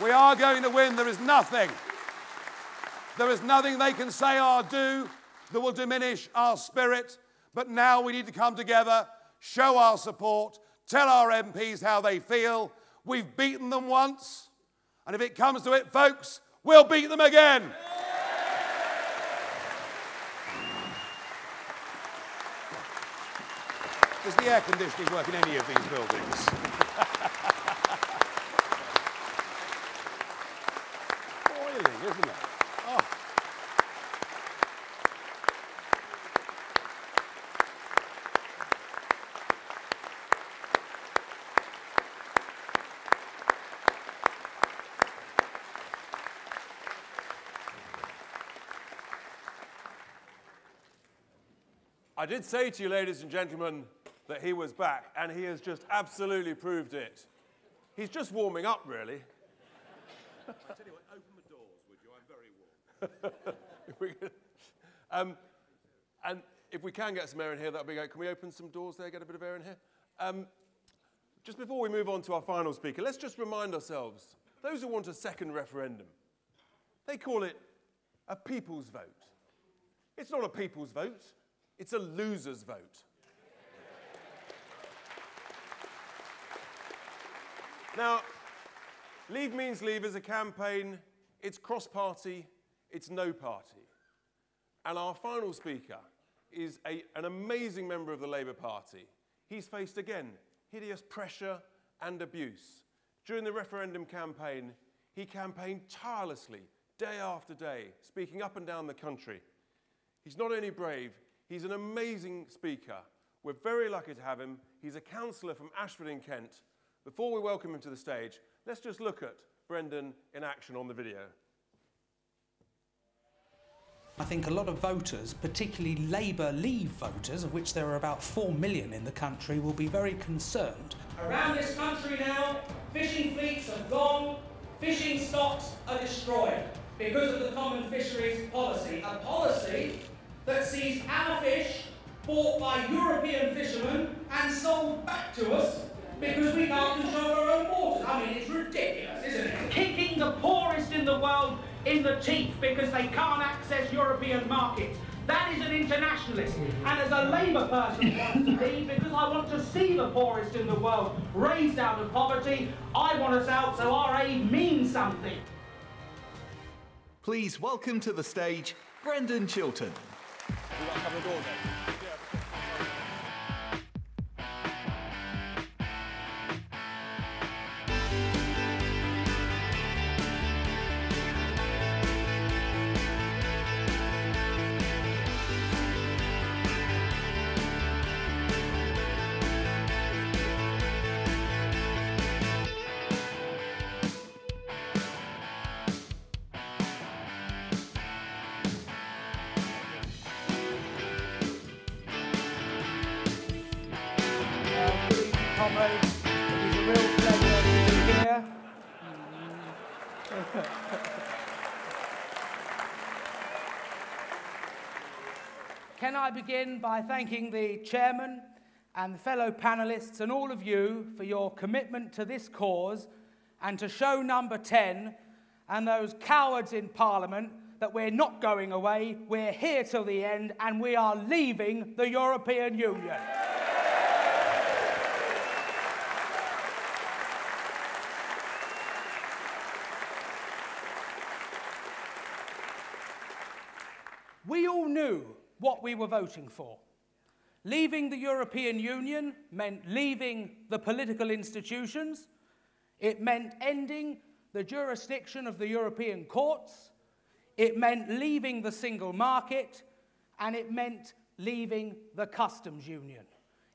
We are going to win. There is nothing they can say or do that will diminish our spirit. But now we need to come together, show our support, tell our MPs how they feel. We've beaten them once, and if it comes to it, folks, we'll beat them again. Does the air conditioning work in any of these buildings? Boiling, isn't it? Oh. I did say to you, ladies and gentlemen, that he was back, and he has just absolutely proved it. He's just warming up, really. I tell you what, open the doors, would you? I'm very warm. And if we can get some air in here, that would be great. Can we open some doors there, get a bit of air in here? Just before we move on to our final speaker, let's just remind ourselves, those who want a second referendum, they call it a people's vote. It's not a people's vote. It's a loser's vote. Now, Leave Means Leave is a campaign. It's cross-party. It's no party. And our final speaker is an amazing member of the Labour Party. He's faced, again, hideous pressure and abuse. During the referendum campaign, he campaigned tirelessly, day after day, speaking up and down the country. He's not only brave, he's an amazing speaker. We're very lucky to have him. He's a councillor from Ashford in Kent. Before we welcome him to the stage, let's just look at Brendan in action on the video. I think a lot of voters, particularly Labour Leave voters, of which there are about 4 million in the country, will be very concerned. Around this country now, fishing fleets have gone, fishing stocks are destroyed because of the common fisheries policy, a policy that sees our fish bought by European fishermen and sold back to us because we can't control our own waters. I mean, it's ridiculous, isn't it? Kicking the poorest in the world in the teeth because they can't access European markets. That is an internationalist. And as a Labour person wants to be, because I want to see the poorest in the world raised out of poverty, I want us out so our aid means something. Please welcome to the stage, Brendan Chilton. We've got a couple of doors there. Comrades, it is a real pleasure to be here. Can I begin by thanking the chairman and the fellow panellists and all of you for your commitment to this cause and to show number 10 and those cowards in Parliament that we're not going away, we're here till the end and we are leaving the European Union. We all knew what we were voting for. Leaving the European Union meant leaving the political institutions. It meant ending the jurisdiction of the European courts. It meant leaving the single market. And it meant leaving the customs union.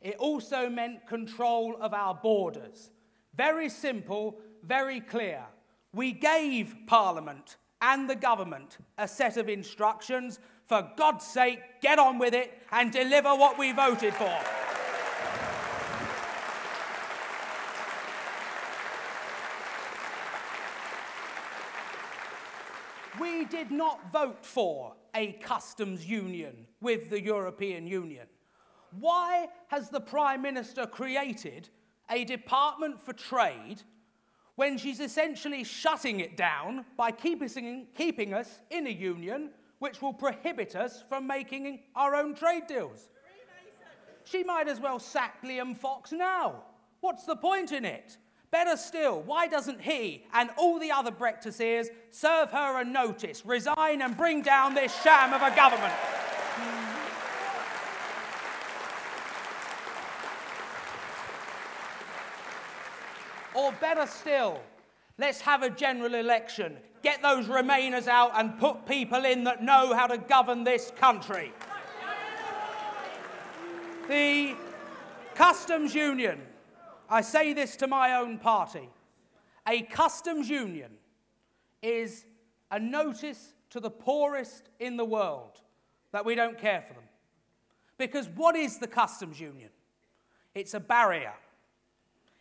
It also meant control of our borders. Very simple, very clear. We gave Parliament and the government a set of instructions. For God's sake, get on with it and deliver what we voted for. We did not vote for a customs union with the European Union. Why has the Prime Minister created a Department for Trade when she's essentially shutting it down by keeping us in a union which will prohibit us from making our own trade deals? She might as well sack Liam Fox now. What's the point in it? Better still, why doesn't he and all the other Brexiteers serve her a notice, resign and bring down this sham of a government? Or better still, let's have a general election. Get those Remainers out and put people in that know how to govern this country. The customs union, I say this to my own party, a customs union is a notice to the poorest in the world that we don't care for them. Because what is the customs union? It's a barrier.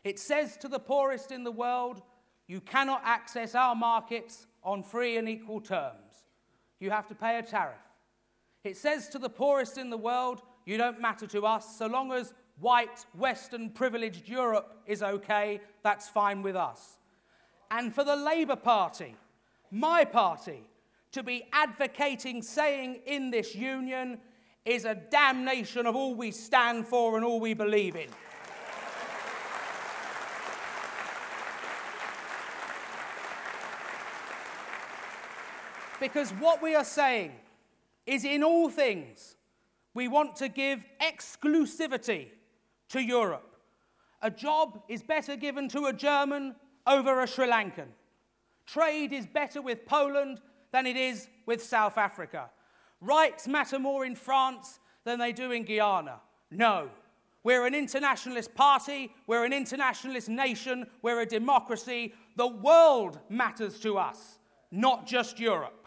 It says to the poorest in the world, you cannot access our markets on free and equal terms. You have to pay a tariff. It says to the poorest in the world, you don't matter to us. So long as white, Western, privileged Europe is okay, that's fine with us. And for the Labour Party, my party, to be advocating, saying in this union is a damnation of all we stand for and all we believe in. Because what we are saying is in all things, we want to give exclusivity to Europe. A job is better given to a German over a Sri Lankan. Trade is better with Poland than it is with South Africa. Rights matter more in France than they do in Guyana. No. We're an internationalist party, we're an internationalist nation, we're a democracy. The world matters to us, not just Europe.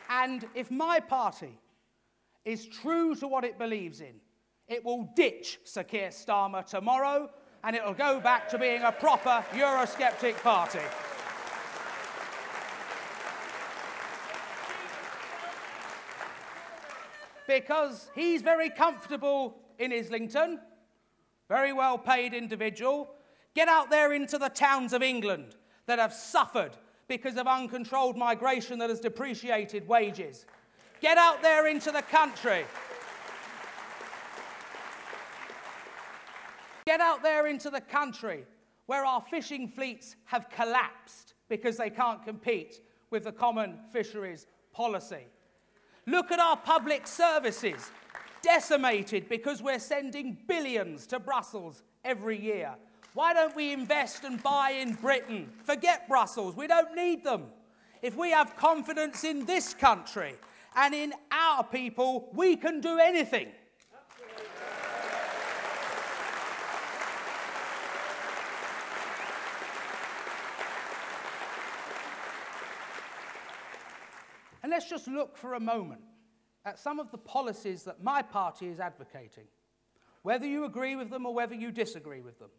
And if my party is true to what it believes in, it will ditch Sir Keir Starmer tomorrow, and it will go back to being a proper Eurosceptic party. Because he's very comfortable in Islington, very well-paid individual. Get out there into the towns of England that have suffered because of uncontrolled migration that has depreciated wages. Get out there into the country. Get out there into the country where our fishing fleets have collapsed because they can't compete with the common fisheries policy. Look at our public services, decimated because we're sending billions to Brussels every year. Why don't we invest and buy in Britain? Forget Brussels, we don't need them. If we have confidence in this country and in our people, we can do anything. And let's just look for a moment at some of the policies that my party is advocating, whether you agree with them or whether you disagree with them.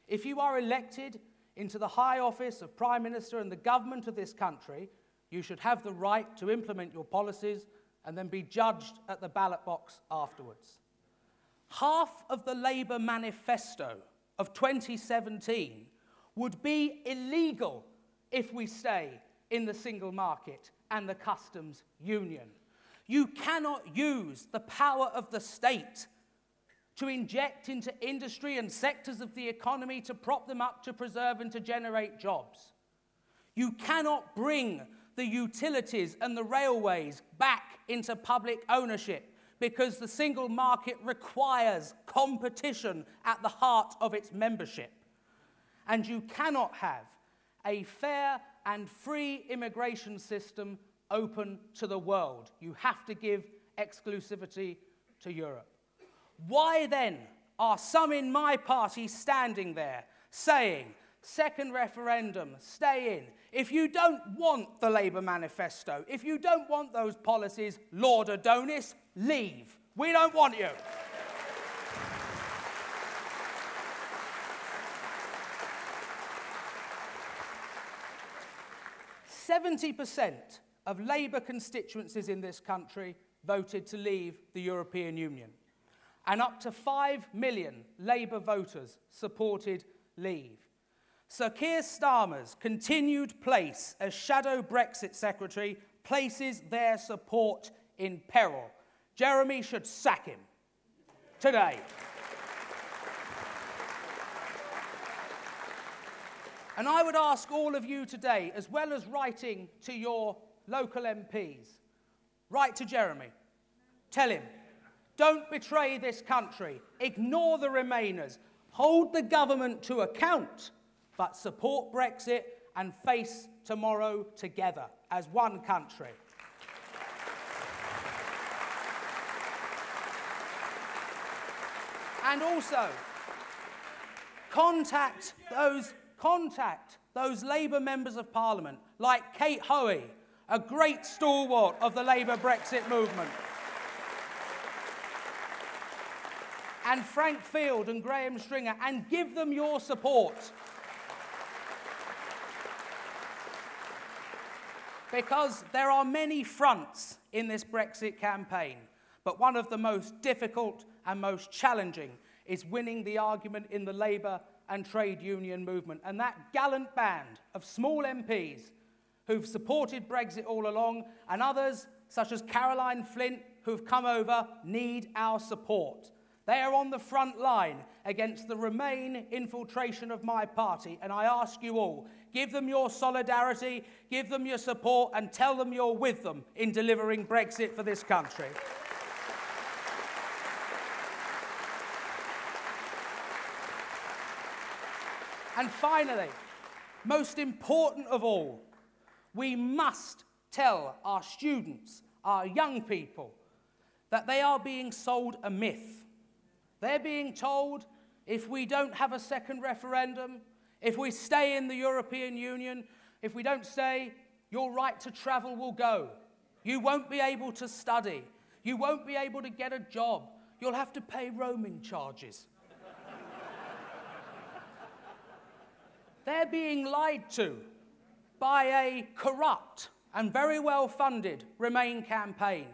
If you are elected into the high office of Prime Minister and the government of this country, you should have the right to implement your policies and then be judged at the ballot box afterwards. Half of the Labour manifesto of 2017 would be illegal if we stay in the single market and the customs union. You cannot use the power of the state to inject into industry and sectors of the economy to prop them up, to preserve and to generate jobs. You cannot bring the utilities and the railways back into public ownership because the single market requires competition at the heart of its membership. And you cannot have a fair and free immigration system open to the world. You have to give exclusivity to Europe. Why then are some in my party standing there saying, second referendum, stay in? If you don't want the Labour manifesto, if you don't want those policies, Lord Adonis, leave. We don't want you. "70% of Labour constituencies in this country voted to leave the European Union. And up to 5 million Labour voters supported leave. Sir Keir Starmer's continued place as shadow Brexit secretary places their support in peril. Jeremy should sack him today. And I would ask all of you today, as well as writing to your local MPs, write to Jeremy. Tell him Don't betray this country. Ignore the Remainers. Hold the government to account, but support Brexit and face tomorrow together as one country. And also, contact those Labour members of Parliament, like Kate Hoey, a great stalwart of the Labour Brexit movement, and Frank Field and Graham Stringer, and give them your support. Because there are many fronts in this Brexit campaign, but one of the most difficult and most challenging is winning the argument in the Labour and trade union movement. And that gallant band of small MPs who've supported Brexit all along, and others, such as Caroline Flint, who've come over, need our support. They are on the front line against the Remain infiltration of my party, and I ask you all, give them your solidarity, give them your support, and tell them you're with them in delivering Brexit for this country. And finally, most important of all, we must tell our students, our young people, that they are being sold a myth. They're being told, if we don't have a second referendum, if we stay in the European Union, if we don't stay, your right to travel will go. You won't be able to study. You won't be able to get a job. You'll have to pay roaming charges. They're being lied to by a corrupt and very well-funded Remain campaign.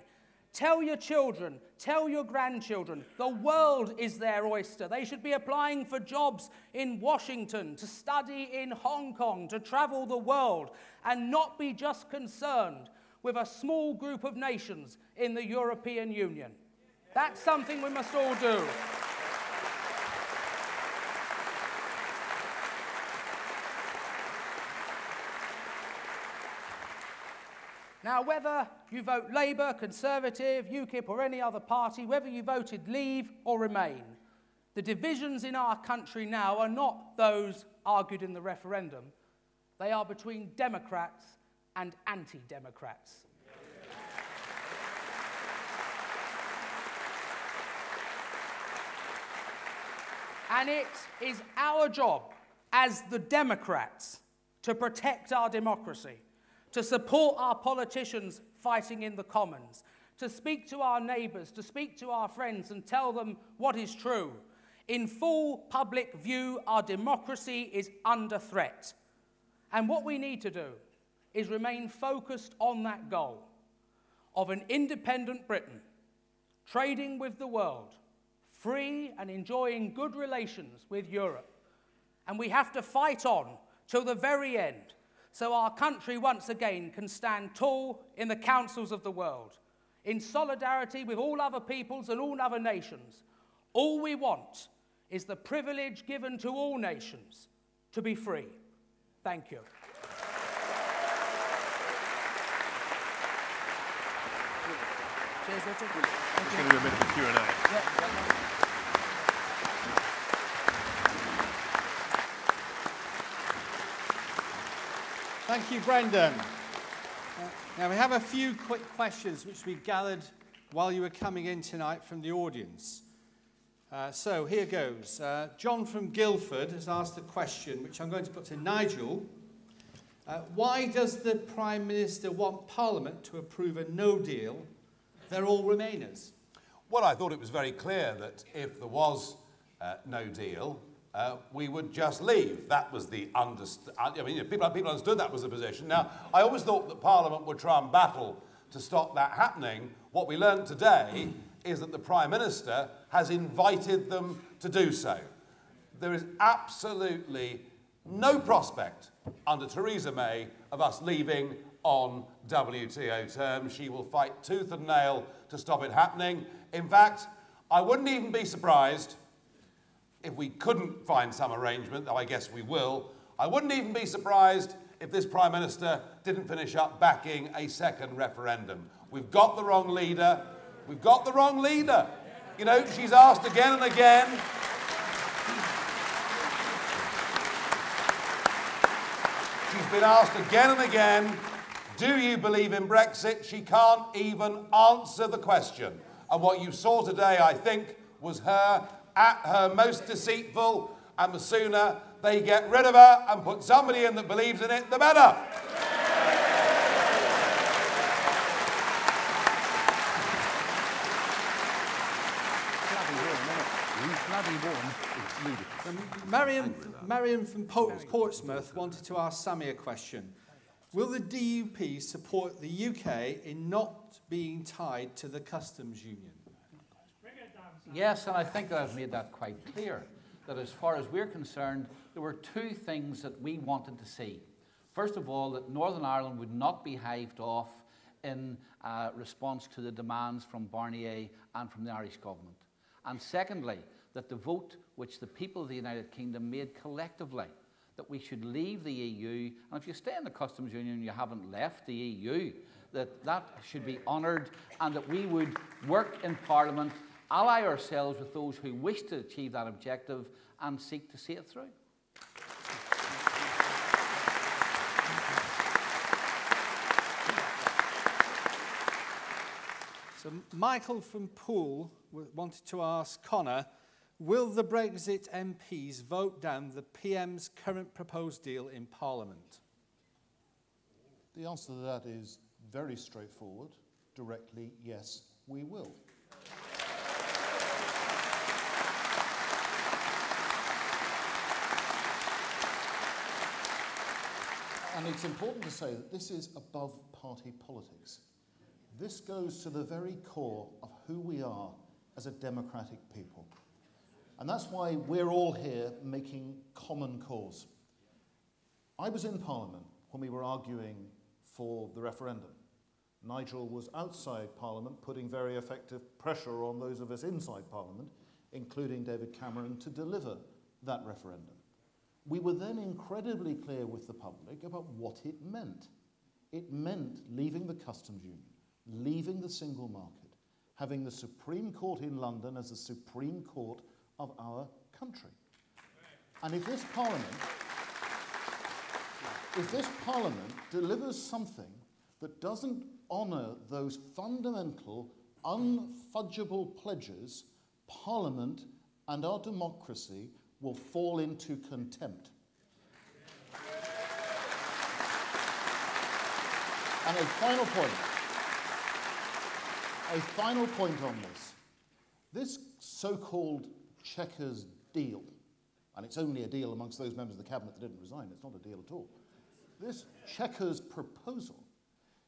Tell your children, tell your grandchildren, the world is their oyster. They should be applying for jobs in Washington, to study in Hong Kong, to travel the world, and not be just concerned with a small group of nations in the European Union. That's something we must all do. Now, whether you vote Labour, Conservative, UKIP or any other party, whether you voted Leave or Remain, the divisions in our country now are not those argued in the referendum. They are between Democrats and anti-Democrats. And it is our job as the Democrats to protect our democracy, to support our politicians fighting in the Commons, to speak to our neighbours, to speak to our friends and tell them what is true. In full public view, our democracy is under threat. And what we need to do is remain focused on that goal of an independent Britain, trading with the world, free and enjoying good relations with Europe. And we have to fight on till the very end, so our country once again can stand tall in the councils of the world, in solidarity with all other peoples and all other nations. All we want is the privilege given to all nations to be free. Thank you. Cheers, Richard. We're going to do a bit of a Q&A. Yeah. Thank you, Brendan. Now, we have a few quick questions which we gathered while you were coming in tonight from the audience. So here goes. John from Guildford has asked a question which I'm going to put to Nigel. Why does the Prime Minister want Parliament to approve a no deal? They're all Remainers. Well, I thought it was very clear that if there was no deal, we would just leave. That was the people understood that was the position. Now, I always thought that Parliament would try and battle to stop that happening. What we learned today is that the Prime Minister has invited them to do so. There is absolutely no prospect under Theresa May of us leaving on WTO terms. She will fight tooth and nail to stop it happening. In fact, I wouldn't even be surprised if we couldn't find some arrangement, though I guess we will. I wouldn't even be surprised if this Prime Minister didn't finish up backing a second referendum. We've got the wrong leader. We've got the wrong leader. You know, she's asked again and again. She's been asked again and again, do you believe in Brexit? She can't even answer the question. And what you saw today, I think, was her at her most deceitful, and the sooner they get rid of her and put somebody in that believes in it, the better. Marion from Portsmouth wanted to ask Sammy a question. Will the DUP support the UK in not being tied to the customs union? Yes, and I think that I've made that quite clear, that as far as we're concerned, there were two things that we wanted to see. First of all, that Northern Ireland would not be hived off in response to the demands from Barnier and from the Irish government. And secondly, that the vote which the people of the United Kingdom made collectively, that we should leave the EU, and if you stay in the customs union, you haven't left the EU, that should be honoured, and that we would work in Parliament, ally ourselves with those who wish to achieve that objective and seek to see it through. So Michael from Poole wanted to ask Conor, will the Brexit MPs vote down the PM's current proposed deal in Parliament? The answer to that is very straightforward. Directly, yes, we will. And it's important to say that this is above party politics. This goes to the very core of who we are as a democratic people. And that's why we're all here making common cause. I was in Parliament when we were arguing for the referendum. Nigel was outside Parliament putting very effective pressure on those of us inside Parliament, including David Cameron, to deliver that referendum. We were then incredibly clear with the public about what it meant. It meant leaving the customs union, leaving the single market, having the Supreme Court in London as the Supreme Court of our country. And if this Parliament delivers something that doesn't honour those fundamental, unfudgeable pledges, Parliament and our democracy will fall into contempt. And a final point on this. This so-called Chequers deal, and it's only a deal amongst those members of the Cabinet that didn't resign, it's not a deal at all. This Chequers proposal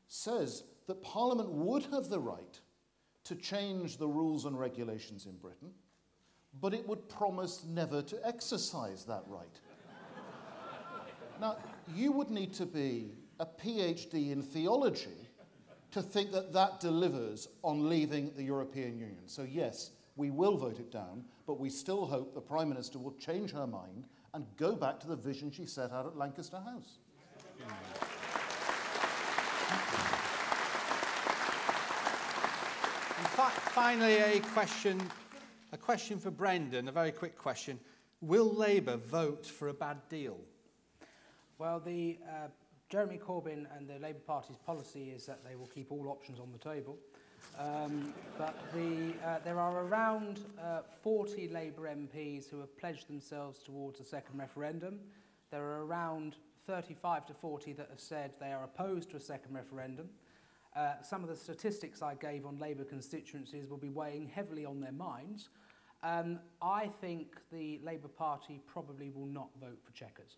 says that Parliament would have the right to change the rules and regulations in Britain, but it would promise never to exercise that right. Now, you would need to be a PhD in theology to think that that delivers on leaving the European Union. So yes, we will vote it down, but we still hope the Prime Minister will change her mind and go back to the vision she set out at Lancaster House. And finally, a question for Brendan, a very quick question. Will Labour vote for a bad deal? Well, Jeremy Corbyn and the Labour Party's policy is that they will keep all options on the table. But there are around 40 Labour MPs who have pledged themselves towards a second referendum. There are around 35 to 40 that have said they are opposed to a second referendum. Some of the statistics I gave on Labour constituencies will be weighing heavily on their minds. I think the Labour Party probably will not vote for Chequers.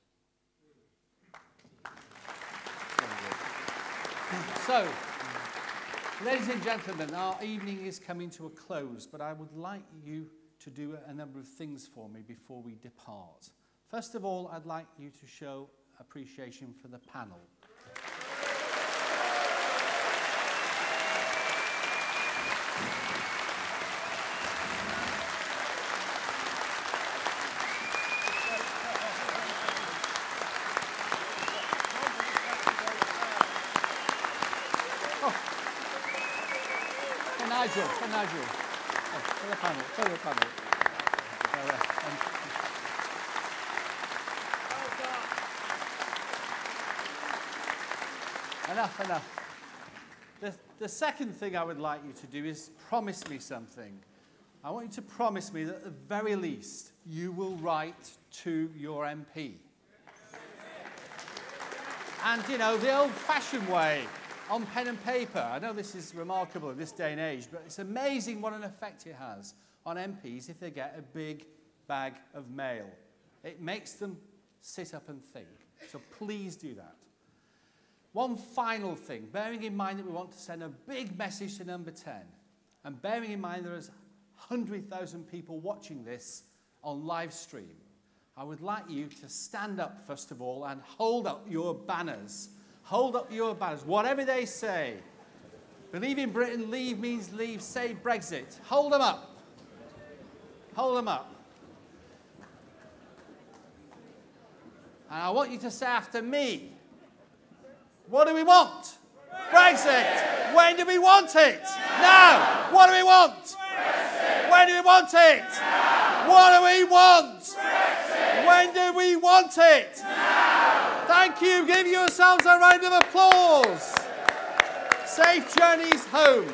So, ladies and gentlemen, our evening is coming to a close, but I would like you to do a number of things for me before we depart. First of all, I'd like you to show appreciation for the panel. Nigel. For the panel, for the panel. Enough. The second thing I would like you to do is promise me something. I want you to promise me that at the very least you will write to your MP. And, you know, the old-fashioned way, on pen and paper. I know this is remarkable in this day and age, but it's amazing what an effect it has on MPs if they get a big bag of mail. It makes them sit up and think. So please do that. One final thing, bearing in mind that we want to send a big message to number 10, and bearing in mind there's 100,000 people watching this on live stream, I would like you to stand up first of all and hold up your banners. Hold up your banners, whatever they say. Believe in Britain, leave means leave, save Brexit. Hold them up. Hold them up. And I want you to say after me, what do we want? Brexit. When do we want it? Now. What do we want? Brexit. When do we want it? Now. What do we want? Brexit. When do we want it? Now. Thank you. Give yourselves a round of applause. Safe journeys home.